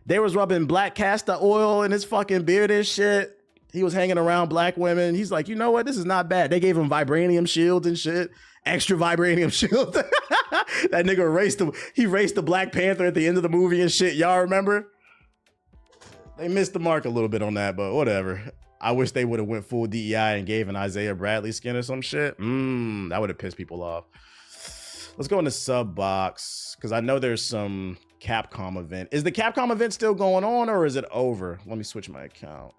They was rubbing black castor oil in his fucking beard and shit. He was hanging around black women. He's like, you know what? This is not bad. They gave him vibranium shields and shit. Extra vibranium shield. That nigga raced the Black Panther at the end of the movie and shit. Y'all remember? They missed the mark a little bit on that, but whatever. I wish they would have went full DEI and gave an Isaiah Bradley skin or some shit. That would have pissed people off. Let's go into sub box because I know there's some Capcom event. Is the Capcom event still going on or is it over? Let me switch my account.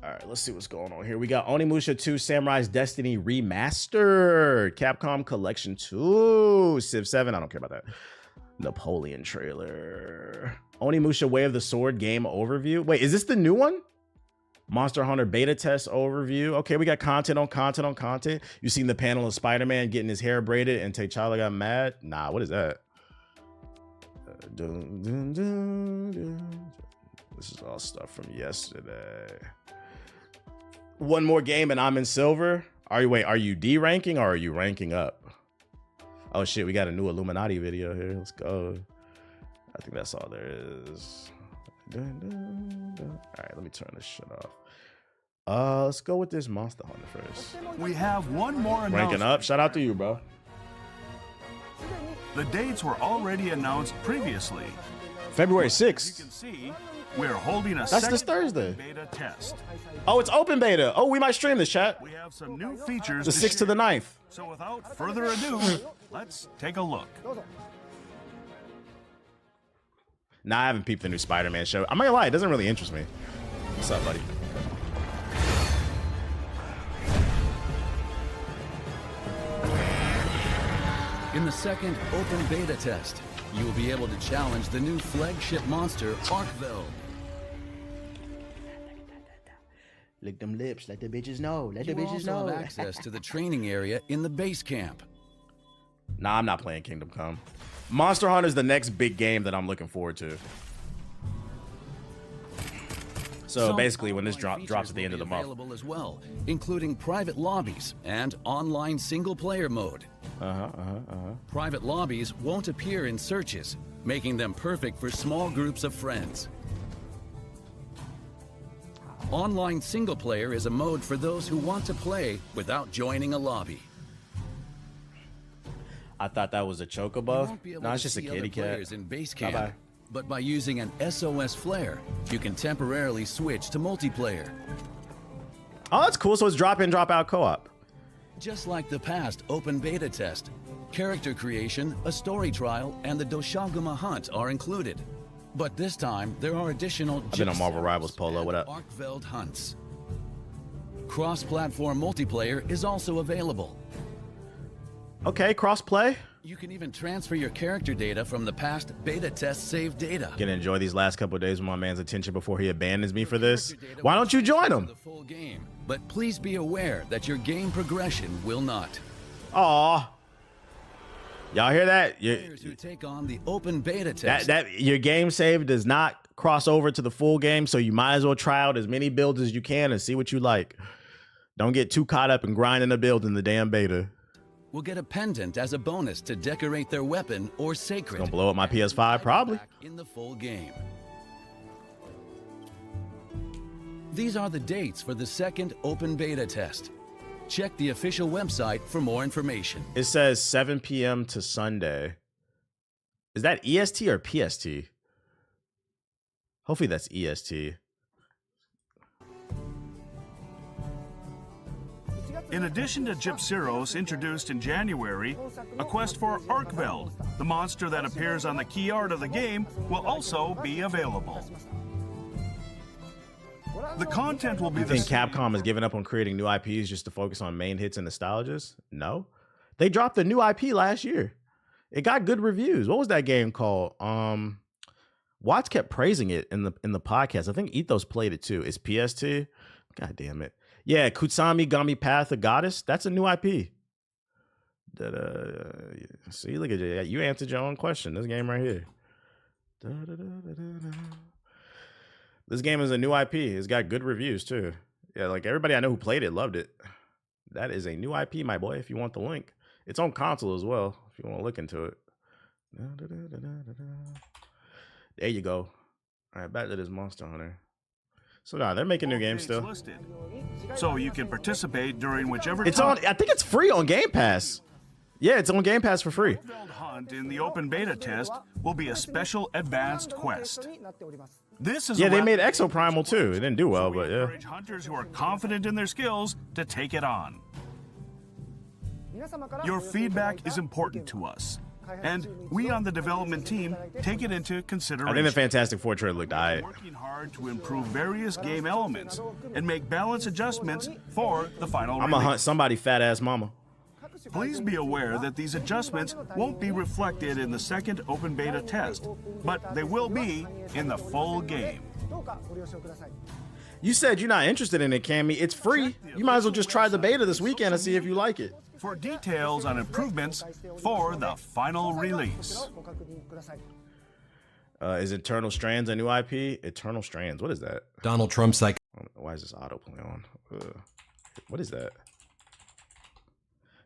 All right, let's see what's going on here. We got Onimusha 2 Samurai's Destiny Remastered, Capcom Collection 2, Civ 7. I don't care about that. Napoleon trailer. Onimusha Way of the Sword game overview. Wait, is this the new one? Monster Hunter beta test overview. Okay, we got content on content on content. You seen the panel of Spider-Man getting his hair braided and T'Challa got mad? Nah, what is that? This is all stuff from yesterday. One more game and I'm in silver. Are you D-ranking or are you ranking up? Oh shit, we got a new Illuminati video here. Let's go. I think that's all there is. All right, let me turn this shit off. Let's go with this Monster Hunter first. We have one more announcement. Ranking up. Shout out to you, bro. The dates were already announced previously. February As you 6th. can see, we're holding a That's second this Thursday. beta test. Oh, it's open beta. Oh, we might stream this, chat. We have some new features. The 6th to the 9th. So without further ado, let's take a look. Nah, I haven't peeped the new Spider-Man show. I'm not gonna lie, it doesn't really interest me. What's up, buddy? In the second open beta test, you will be able to challenge the new flagship monster, Arkveld. Lick them lips, let the bitches know. Let the You bitches also know. have access to the training area in the base camp. Nah, I'm not playing Kingdom Come. Monster Hunter is the next big game that I'm looking forward to. So Some basically, when this online drops at the features end of the will be month. available as well, including private lobbies and online single-player mode. Private lobbies won't appear in searches, making them perfect for small groups of friends. Online single player is a mode for those who want to play without joining a lobby. I thought that was a You chocobo. won't be able No, to it's just a see other kitty cat. players in base camp, Bye-bye. but by using an SOS flare, you can temporarily switch to multiplayer. Oh, that's cool. So it's drop in, drop out co-op. Just like the past open beta test, character creation, a story trial, and the Doshaguma hunt are included. But this time, there are additional I've been on Marvel Rivals, Polo. What up? Arkveld hunts. Cross-platform multiplayer is also available. Okay, cross-play. You can even transfer your character data from the past beta test save data. Gonna enjoy these last couple of days with my man's attention before he abandons me for this. Character data Why will don't you join transfer him? to the full game, but please be aware that your game progression will not. Aw. Y'all hear that? Players who take on the open beta test That your game save does not cross over to the full game, so you might as well try out as many builds as you can and see what you like. Don't get too caught up in grinding a build in the damn beta. will get a pendant as a bonus to decorate their weapon or sacred. Gonna blow up my PS5 probably. In the full game. These are the dates for the second open beta test. Check the official website for more information. It says 7 p.m. to Sunday. Is that EST or PST? Hopefully that's EST. In addition to Gypsyros introduced in January, a quest for Arkveld, the monster that appears on the key art of the game, will also be available. The content will be You the think same. Capcom has given up on creating new IPs just to focus on main hits and nostalgias? No. They dropped a new IP last year. It got good reviews. What was that game called? Watts kept praising it in the podcast. I think Ethos played it too. It's PST. God damn it. Yeah, Kutsami Gami Path of Goddess. That's a new IP. See, look at you. You answered your own question. This game right here. This game is a new IP. It's got good reviews too. Yeah, like everybody I know who played it loved it. That is a new IP, my boy. If you want the link, it's on console as well. If you want to look into it. There you go. All right, back to this Monster Hunter. So now they're making new games still. Listed. So you can participate during whichever It's time. on. I think it's free on Game Pass. Yeah, it's on Game Pass for free. Arkveld Hunt in the open beta test will be a special advanced quest. This is Yeah, a they weapon made Exoprimal too. It didn't do well, we but yeah. encourage hunters who are confident in their skills to take it on. Your feedback is important to us, and we on the development team take it into consideration. I think the Fantastic Four trailer looked alright. Working hard to improve various game elements and make balance adjustments for the final I'm gonna release. hunt somebody fat ass mama. Please be aware that these adjustments won't be reflected in the second open beta test, but they will be in the full game. You said you're not interested in it, Cammy. It's free. You might as well just try the beta this weekend and see if you like it. For details on improvements for the final release. Is Eternal Strands a new IP? Eternal Strands. What is that? Donald Trump's like, Why is this autoplay on? What is that?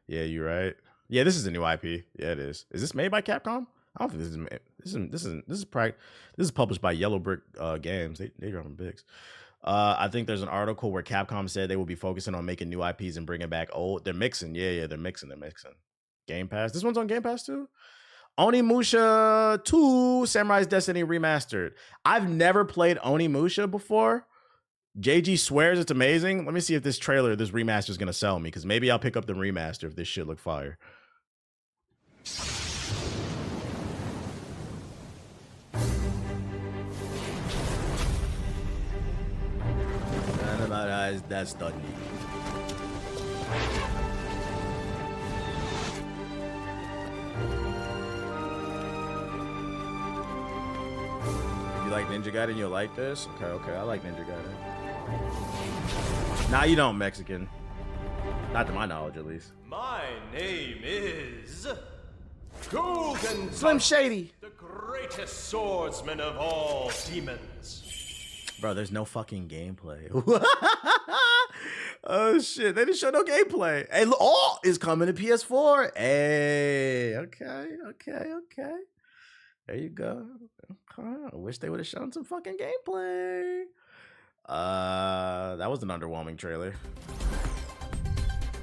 Yeah, you're right. Yeah, this is a new IP. Yeah, it is. Is this made by Capcom? I don't think this is made. This is published by Yellow Brick Games. They dropping bigs. I think there's an article where Capcom said they will be focusing on making new IPs and bringing back old. They're mixing. Yeah, they're mixing. Game Pass. This one's on Game Pass too. Onimusha 2 Samurai's Destiny Remastered. I've never played Onimusha before. JG swears it's amazing. Let me see if this remaster is going to sell me, because maybe I'll pick up the remaster if this shit look fire. That's Dundee. If you like Ninja Gaiden, you'll like this? Okay, I like Ninja Gaiden. Nah, you don't, Mexican. Not to my knowledge, at least. My name is Golden Slim Shady. the greatest swordsman of all demons. Bro, there's no fucking gameplay. Oh shit! They didn't show no gameplay. Hey, look, oh, it's coming to PS4. Hey, okay. There you go. I wish they would have shown some fucking gameplay. That was an underwhelming trailer.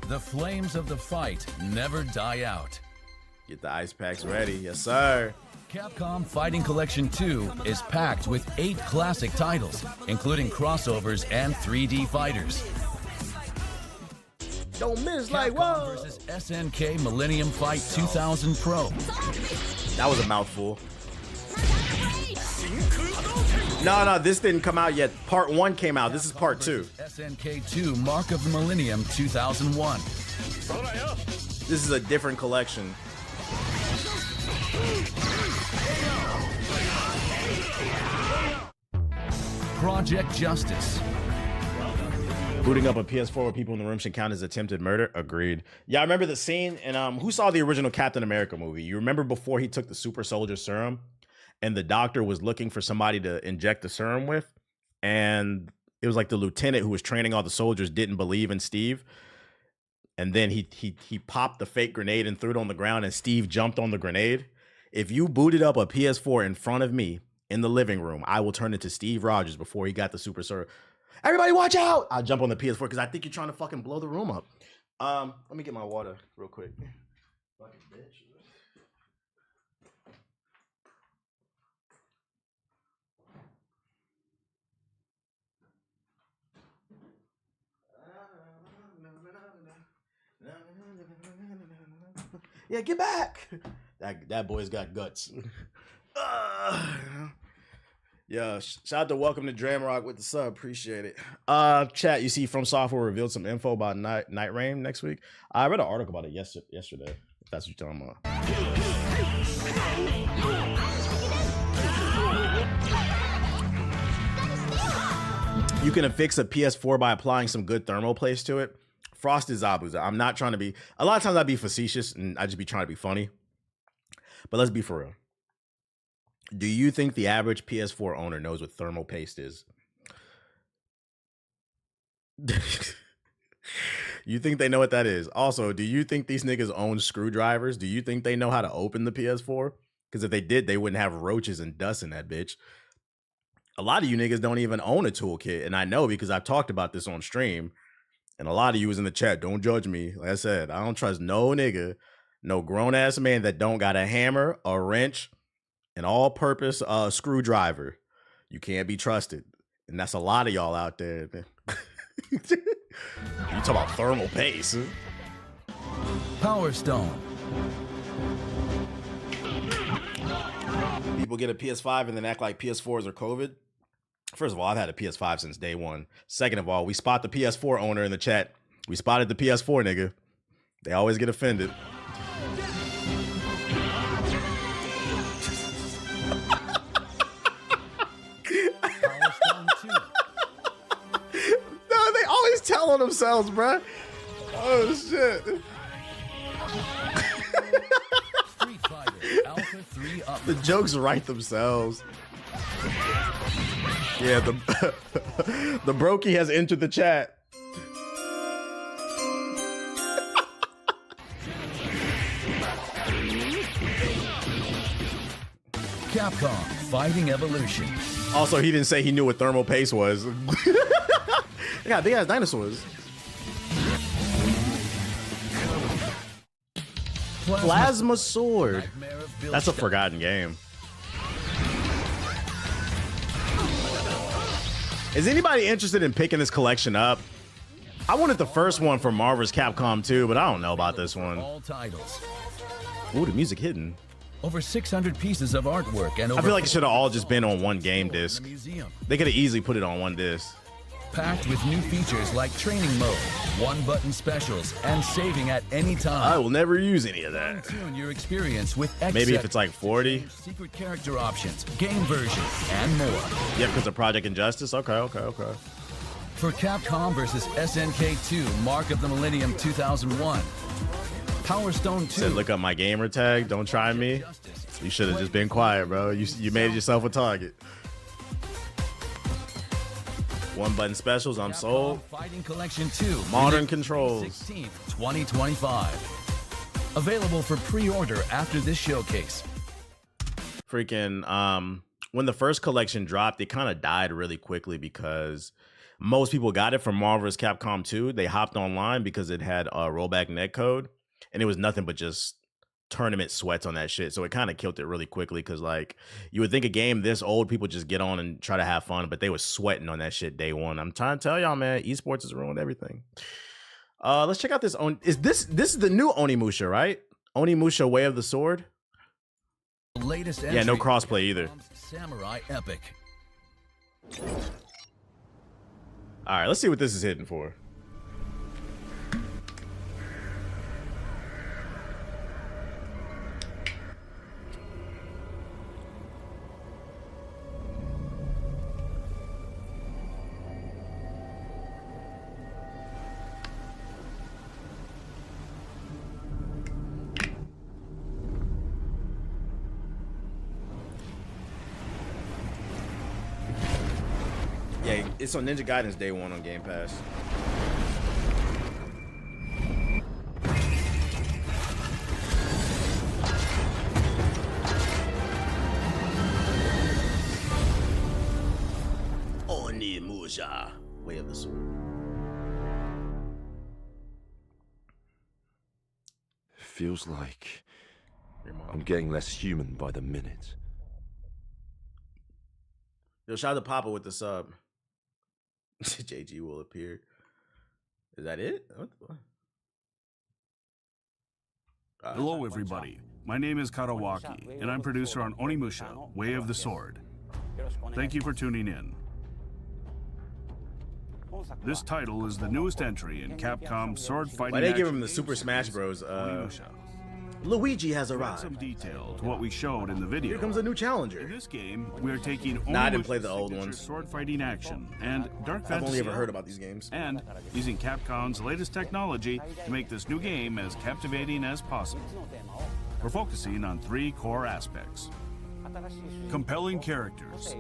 The flames of the fight never die out. Get the ice packs ready, yes sir. Capcom Fighting Collection 2 is packed with 8 classic titles, including crossovers and 3D fighters. Don't miss like Capcom whoa. versus SNK Millennium Fight 2000 Pro. That was a mouthful. No, this didn't come out yet. Part 1 came out. This is part 2. SNK 2 Mark of the Millennium 2001. This is a different collection. Project Justice. Booting up a PS4 where people in the room should count as attempted murder. Agreed. Yeah, I remember the scene. And who saw the original Captain America movie? You remember before he took the super soldier serum, and the doctor was looking for somebody to inject the serum with, and it was like the lieutenant who was training all the soldiers didn't believe in Steve, and then he popped the fake grenade and threw it on the ground, and Steve jumped on the grenade. If you booted up a PS4 in front of me in the living room, I will turn into Steve Rogers before he got the super serum. Everybody watch out! I'll jump on the PS4 because I think you're trying to fucking blow the room up. Let me get my water real quick. Fucking bitch. Yeah, get back. That boy's got guts. Yeah, shout out to Welcome to Dramrock with the sub. Appreciate it. Chat, you see From Software revealed some info about Night Rain next week. I read an article about it yesterday. If that's what you're talking about. You can affix a PS4 by applying some good thermal paste to it. Frosted Zabuza. I'm not trying to be. A lot of times I'd be facetious and I'd just be trying to be funny. But let's be for real. Do you think the average PS4 owner knows what thermal paste is? You think they know what that is? Also, do you think these niggas own screwdrivers? Do you think they know how to open the PS4? Because if they did, they wouldn't have roaches and dust in that bitch. A lot of you niggas don't even own a toolkit. And I know because I've talked about this on stream. And a lot of you was in the chat. Don't judge me. Like I said, I don't trust no nigga, no grown-ass man that don't got a hammer, a wrench, an all-purpose screwdriver. You can't be trusted. And that's a lot of y'all out there. You talk about thermal paste. Power Stone. People get a PS5 and then act like PS4s are COVID. First of all, I've had a PS5 since day one. Second of all, we spot the PS4 owner in the chat. We spotted the PS4 nigga. They always get offended. No, they always tell on themselves, bruh. Oh, shit. Street Fighter Alpha 3 Up. The jokes write themselves. Yeah, the brokey has entered the chat. Capcom Fighting Evolution. Also, he didn't say he knew what thermal paste was. They got big ass dinosaurs. Plasma Sword. That's a forgotten game. Is anybody interested in picking this collection up? I wanted the first one for Marvel's Capcom 2, but I don't know about this one. All titles. Ooh, the music hidden. Over 600 pieces of artwork and over I feel like it should have all just been on one game disc. Museum. They could have easily put it on one disc. Packed with new features like training mode, one-button specials, and saving at any time. I will never use any of that. Tune your experience with Maybe if it's like 40. secret character options, game version, and more. Yeah, because of Project Injustice? Okay. For Capcom versus SNK 2 Mark of the Millennium 2001. Power Stone 2. Said look up my gamer tag. Don't try me. You should have just been quiet, bro. You made yourself a target. One button specials, I'm sold. Fighting Collection 2. Modern controls. 16th, 2025. Available for pre-order after this showcase. Freaking, when the first collection dropped, it kind of died really quickly because most people got it from Marvel vs. Capcom 2. They hopped online because it had a rollback netcode, and it was nothing but just tournament sweats on that shit. So it kind of killed it really quickly because, like, you would think a game this old, people just get on and try to have fun, but they was sweating on that shit day one. I'm trying to tell y'all, man, esports has ruined everything. Let's check out this. This is the new Onimusha, right? Onimusha Way of the Sword. Latest yeah, no crossplay either. Samurai Epic. All right, let's see what this is hitting for. Yeah, it's on Ninja Gaiden's day one on Game Pass. Onimusha, Way of the Sword. Feels like I'm getting less human by the minute. Yo, shout out to Papa with the sub. JG will appear. Is that it? What? Hello, everybody. My name is Karawaki, and I'm producer on Onimusha, Way of the Sword. Thank you for tuning in. This title is the newest entry in Capcom's sword fighting. Why they give him the Super Smash Bros? Luigi has arrived. Some detail to what we showed in the video. Here comes a new challenger. In this game, we are taking I didn't play the old ones. Sword fighting action and dark fantasy. I've only ever heard about these games. And using Capcom's latest technology to make this new game as captivating as possible. We're focusing on 3 core aspects. Compelling characters,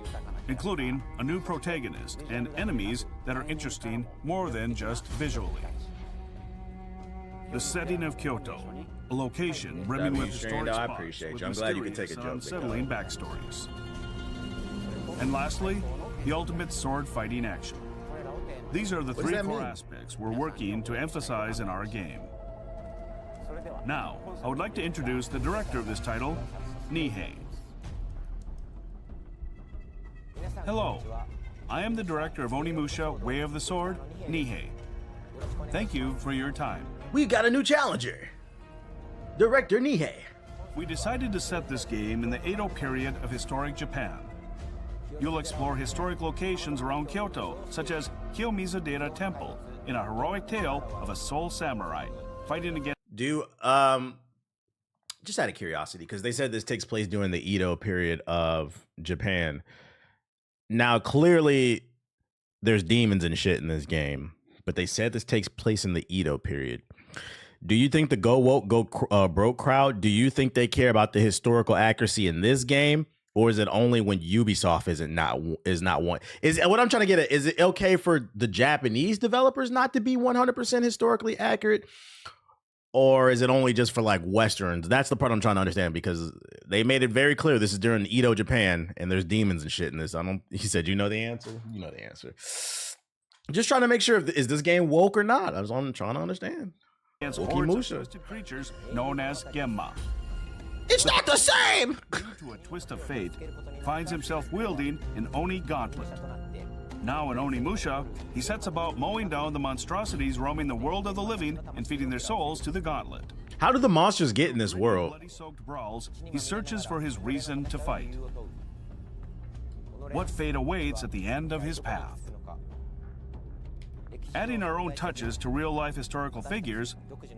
including a new protagonist and enemies that are interesting more than just visually. The setting of Kyoto, a location brimming with historic spots. I appreciate you. I'm glad you can take a joke. Unsettling backstories. And lastly, the ultimate sword fighting action. These are the 3 core aspects we're working to emphasize in our game. Now, I would like to introduce the director of this title, Nihei. Hello, I am the director of Onimusha, Way of the Sword, Nihei. Thank you for your time. We got a new challenger. Director Nihei. We decided to set this game in the Edo period of historic Japan. You'll explore historic locations around Kyoto, such as Kiyomizu-dera Temple, in a heroic tale of a soul samurai fighting against... Just out of curiosity, because they said this takes place during the Edo period of Japan. Now, clearly, there's demons and shit in this game, but they said this takes place in the Edo period. Do you think the Go Woke, Go Broke crowd, do you think they care about the historical accuracy in this game? Or is it only when Ubisoft is not one? Is what I'm trying to get at, is it okay for the Japanese developers not to be 100% historically accurate? Or is it only just for like Westerns? That's the part I'm trying to understand, because they made it very clear this is during Edo, Japan, and there's demons and shit in this. He said, you know the answer? You know the answer. Just trying to make sure, is this game woke or not? I'm trying to understand. Against hordes of twisted creatures known as Gemma. It's not the same! Due to a twist of fate, finds himself wielding an Oni gauntlet. Now in Onimusha, he sets about mowing down the monstrosities roaming the world of the living and feeding their souls to the gauntlet. How do the monsters get in this world? Bloody-soaked brawls, he searches for his reason to fight. What fate awaits at the end of his path? Adding our own touches to real-life historical figures,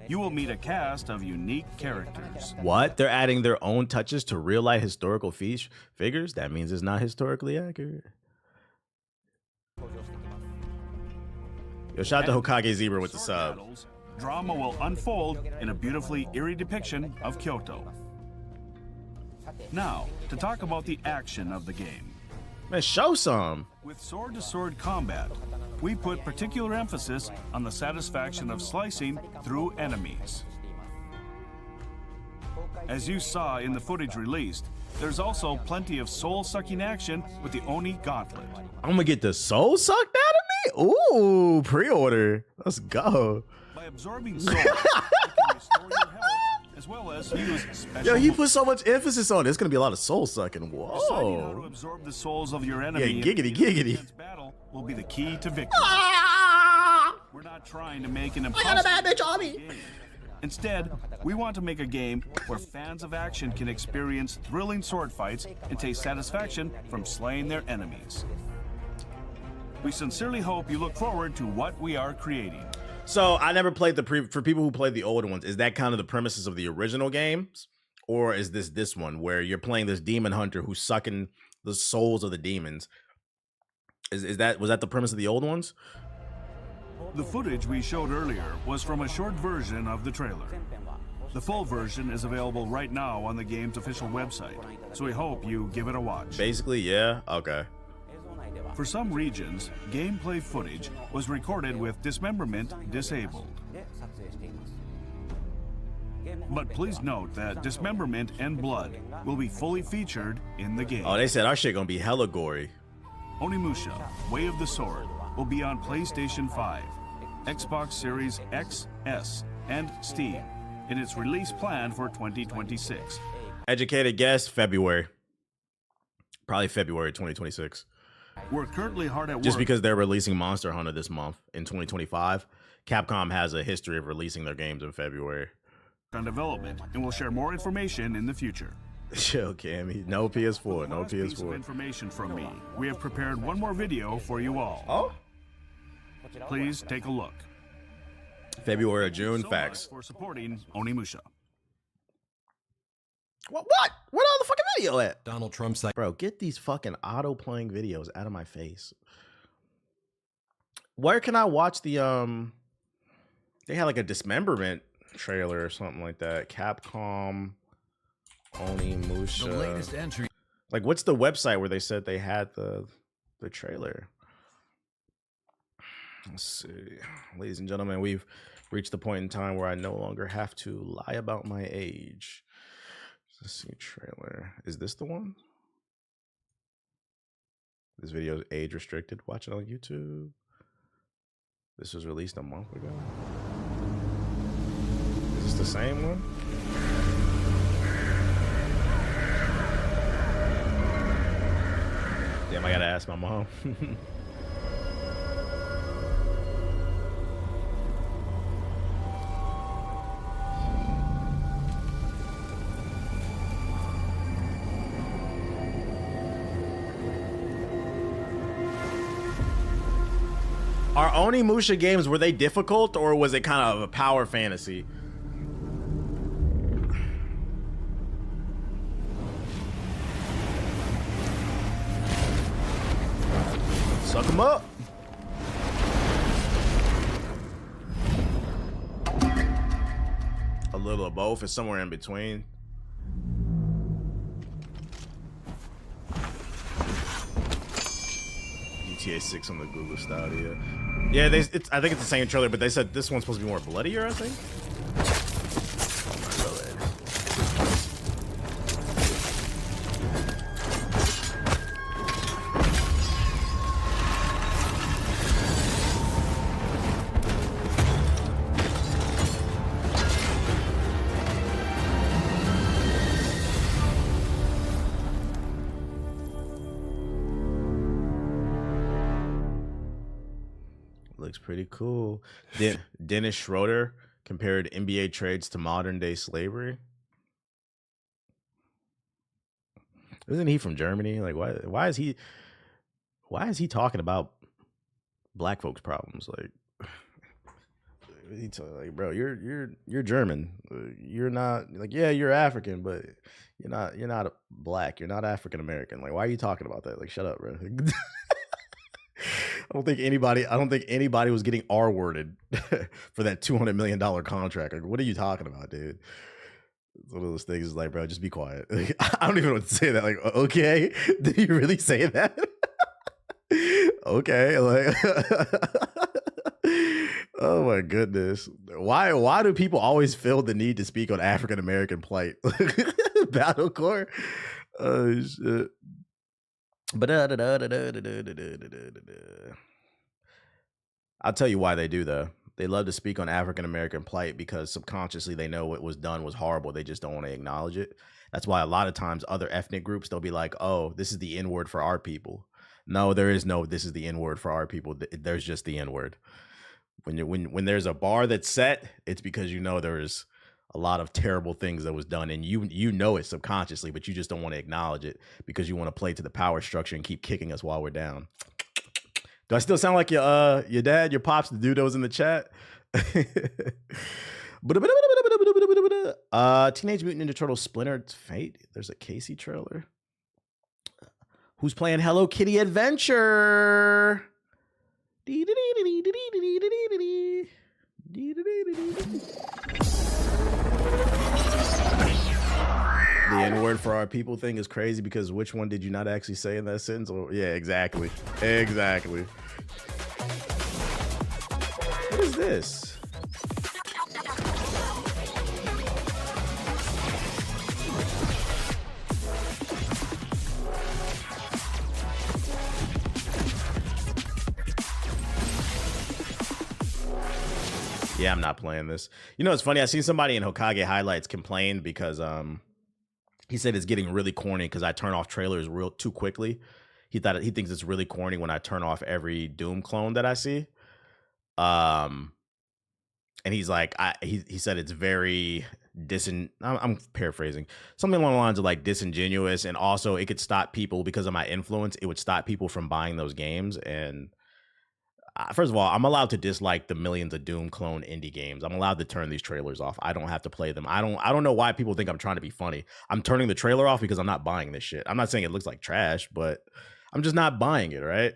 you will meet a cast of unique characters. What? They're adding their own touches to real-life historical figures? That means it's not historically accurate. Yo, shout out to Hokage Zebra with the sub. Drama will unfold in a beautifully eerie depiction of Kyoto. Now, to talk about the action of the game. Man, show some. With sword-to-sword combat, we put particular emphasis on the satisfaction of slicing through enemies. As you saw in the footage released, there's also plenty of soul-sucking action with the Oni Gauntlet. I'm gonna get the soul sucked out of me? Ooh, pre-order. Let's go. By absorbing soul, you can restore your health as well as use special. Yo, he put so much emphasis on it. It's gonna be a lot of soul sucking. Deciding how to Whoa. absorb the souls of your enemy Yeah, giggity, giggity. battle will be the key to victory. We're not trying to make an impossible game. Instead, we want to make a game where fans of action can experience thrilling sword fights and take satisfaction from slaying their enemies. We sincerely hope you look forward to what we are creating. So I never played for people who played the older ones, is that kind of the premises of the original games? Or is this one where you're playing this demon hunter who's sucking the souls of the demons? Was that the premise of the old ones? The footage we showed earlier was from a short version of the trailer. The full version is available right now on the game's official website, so we hope you give it a watch. Basically, yeah. Okay. For some regions, gameplay footage was recorded with dismemberment disabled. But please note that dismemberment and blood will be fully featured in the game. Oh, they said our shit gonna be hella gory. Onimusha, Way of the Sword, will be on PlayStation 5, Xbox Series X, S, and Steam, in its release planned for 2026. Educated guess, February. Probably February 2026. We're currently hard at work. Just because they're releasing Monster Hunter this month in 2025, Capcom has a history of releasing their games in February. On development, and we'll share more information in the future. Chill, Cammy. No PS4. No Piece of PS4. information from me. We have prepared one more video for you all. Oh? Please take a look. February or June. So Facts. much for supporting Onimusha. What? What other fucking video at? Donald Trump's like, Bro, get these fucking auto-playing videos out of my face. Where can I watch the they had like a dismemberment trailer or something like that. Capcom Onimusha. The latest entry. Like, what's the website where they said they had the trailer? Let's see. Ladies and gentlemen, we've reached the point in time where I no longer have to lie about my age. Let's see, trailer. Is this the one? This video is age restricted. Watch it on YouTube. This was released a month ago. Is this the same one? Damn, I gotta ask my mom. Are Onimusha games, were they difficult or was it kind of a power fantasy? Suck them up. A little of both. It's somewhere in between. GTA 6 on the Google Stadia. Yeah, I think it's the same trailer, but they said this one's supposed to be more bloodier, I think. Looks pretty cool. Dennis Schroeder compared NBA trades to modern day slavery. Isn't he from Germany? Like, why is he talking about black folks' problems? Like, bro, you're German. You're not, like, yeah, you're African, but you're not black. You're not African American. Like, why are you talking about that? Like, shut up, bro. I don't think anybody was getting R-worded for that $200 million contract. Like, what are you talking about, dude? It's one of those things is like, bro, just be quiet. Like, I don't even know what to say that. Like, okay, did you really say that? Okay, like oh my goodness. Why do people always feel the need to speak on African American plight? Battlecore? Oh shit. But I'll tell you why they do though. They love to speak on African American plight because subconsciously they know what was done was horrible. They just don't want to acknowledge it. That's why a lot of times other ethnic groups, they'll be like, oh, this is the N-word for our people. No, there is no this is the N-word for our people. There's just the N-word. When there's a bar that's set, it's because you know there's a lot of terrible things that was done, and you know it subconsciously, but you just don't want to acknowledge it because you want to play to the power structure and keep kicking us while we're down. Do I still sound like your dad, your pops, the dude that was in the chat? Teenage Mutant Ninja Turtles Splintered Fate. There's a Casey trailer. Who's playing Hello Kitty Adventure? The N-word for our people thing is crazy because which one did you not actually say in that sentence? Or, yeah, exactly. Exactly. What is this? Yeah, I'm not playing this. You know, it's funny. I seen somebody in Hokage highlights complain because he said it's getting really corny because I turn off trailers real too quickly. He thinks it's really corny when I turn off every Doom clone that I see. And he's like, he said it's very I'm paraphrasing something along the lines of like disingenuous, and also it could stop people because of my influence. It would stop people from buying those games. And first of all, I'm allowed to dislike the millions of Doom clone indie games. I'm allowed to turn these trailers off. I don't have to play them. I don't know why people think I'm trying to be funny. I'm turning the trailer off because I'm not buying this shit. I'm not saying it looks like trash, but I'm just not buying it, right?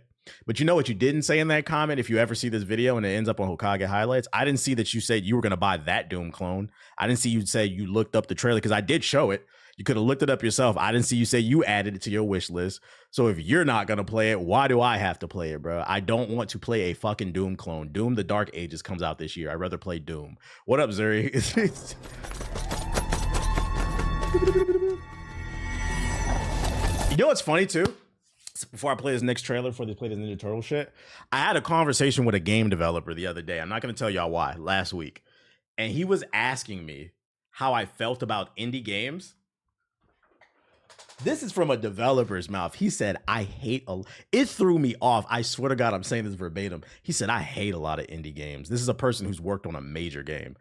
But you know what you didn't say in that comment? If you ever see this video and it ends up on Hokage highlights, I didn't see that you said you were going to buy that Doom clone. I didn't see you say you looked up the trailer because I did show it. You could have looked it up yourself. I didn't see you say you added it to your wish list. So if you're not going to play it, why do I have to play it, bro? I don't want to play a fucking Doom clone. Doom The Dark Ages comes out this year. I'd rather play Doom. What up, Zuri? You know what's funny, too? Before I play this next trailer, before they play this Ninja Turtle shit, I had a conversation with a game developer the other day. I'm not going to tell y'all why, last week. And he was asking me how I felt about indie games. This is from a developer's mouth. He said, it threw me off. I swear to God, I'm saying this verbatim. He said, I hate a lot of indie games. This is a person who's worked on a major game.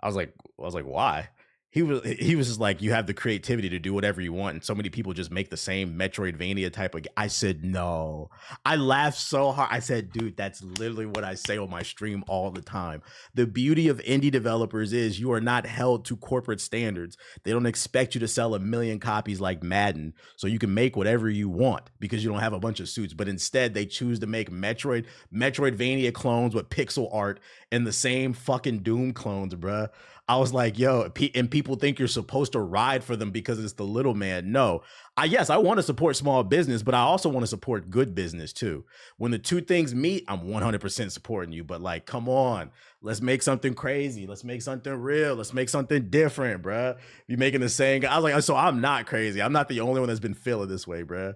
I was like, why? He was just like, you have the creativity to do whatever you want, and so many people just make the same Metroidvania type of game. I said, no. I laughed so hard. I said, dude, that's literally what I say on my stream all the time. The beauty of indie developers is you are not held to corporate standards. They don't expect you to sell 1 million copies like Madden, so you can make whatever you want because you don't have a bunch of suits. But instead, they choose to make Metroidvania clones with pixel art and the same fucking Doom clones, bruh. I was like, yo, and people think you're supposed to ride for them because it's the little man. No, yes, I want to support small business, but I also want to support good business too. When the two things meet, I'm 100% supporting you. But like, come on, let's make something crazy. Let's make something real. Let's make something different, bruh. You're making the same. I was like, so I'm not crazy. I'm not the only one that's been feeling this way, bruh.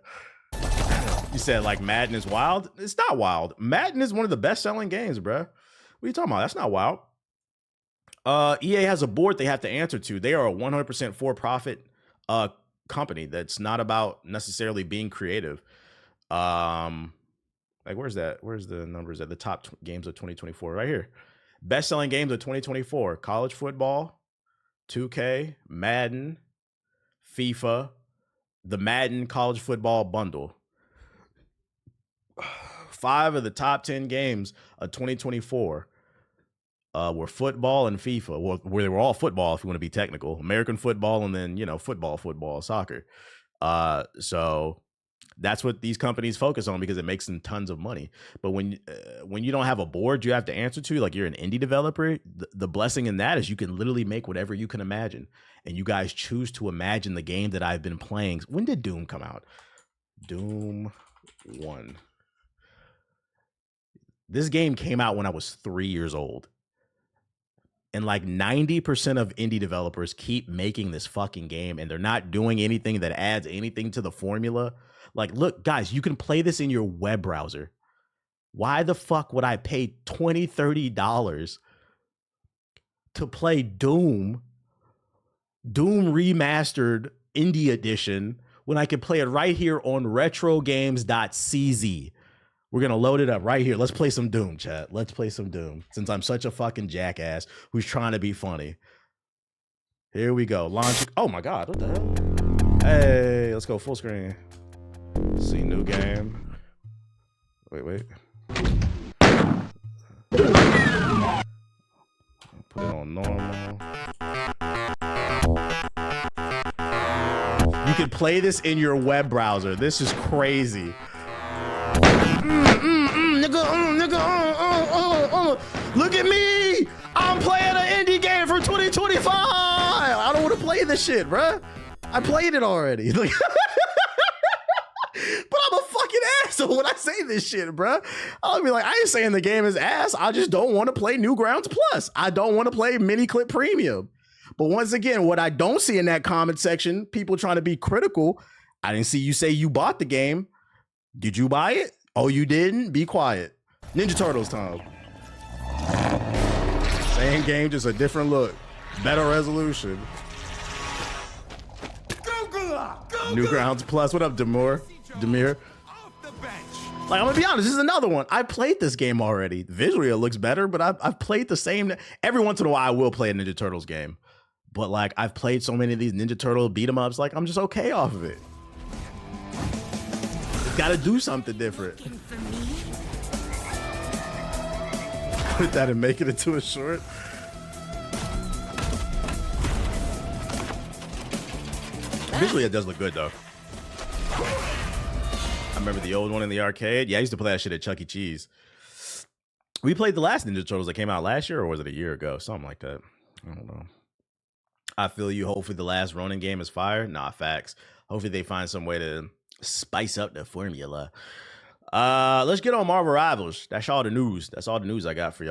You said like Madden is wild. It's not wild. Madden is one of the best selling games, bruh. What are you talking about? That's not wild. EA has a board they have to answer to. They are a 100% for-profit company that's not about necessarily being creative. Like where's that? Where's the numbers at the top games of 2024? Right here. Best-selling games of 2024: college football, 2K, Madden, FIFA, the Madden college football bundle. 5 of the top 10 games of 2024 were football and FIFA. Well, where they were all football, if you want to be technical, American football, and then, you know, football, soccer. So that's what these companies focus on because it makes them tons of money. But when you don't have a board you have to answer to, like you're an indie developer, the blessing in that is you can literally make whatever you can imagine. And you guys choose to imagine the game that I've been playing. When did Doom come out? Doom 1. This game came out when I was 3 years old. And like 90% of indie developers keep making this fucking game and they're not doing anything that adds anything to the formula. Like, look, guys, you can play this in your web browser. Why the fuck would I pay $20, $30 to play Doom Remastered Indie Edition when I can play it right here on retrogames.cz? We're going to load it up right here. Let's play some Doom, chat. Let's play some Doom, since I'm such a fucking jackass who's trying to be funny. Here we go. Launch. Oh, my God. What the hell? Hey, let's go full screen. See, new game. Wait. Put it on normal. You can play this in your web browser. This is crazy. Nigga, look at me. I'm playing an indie game for 2025. I don't want to play this shit, bruh. I played it already. Like, but I'm a fucking asshole when I say this shit, bruh. I'll be like, I ain't saying the game is ass. I just don't want to play Newgrounds Plus. I don't want to play Mini Clip Premium. But once again, what I don't see in that comment section, people trying to be critical, I didn't see you say you bought the game. Did you buy it? Oh, you didn't? Be quiet. Ninja Turtles time. Same game, just a different look. Better resolution. Newgrounds Plus. What up, Demir? Like, I'm gonna be honest, this is another one. I played this game already. Visually, it looks better, but I've played the same. Every once in a while, I will play a Ninja Turtles game. But like, I've played so many of these Ninja Turtle beat 'em ups, like I'm just okay off of it. It's gotta do something different. Put that and make it into a short. Visually, it does look good though. I remember the old one in the arcade. Yeah, I used to play that shit at Chuck E. Cheese. We played the last Ninja Turtles that came out last year, or was it a year ago? Something like that. I don't know. I feel you. Hopefully the last Ronin game is fire. Nah, facts. Hopefully they find some way to spice up the formula. Let's get on Marvel Rivals. That's all the news. That's all the news I got for y'all.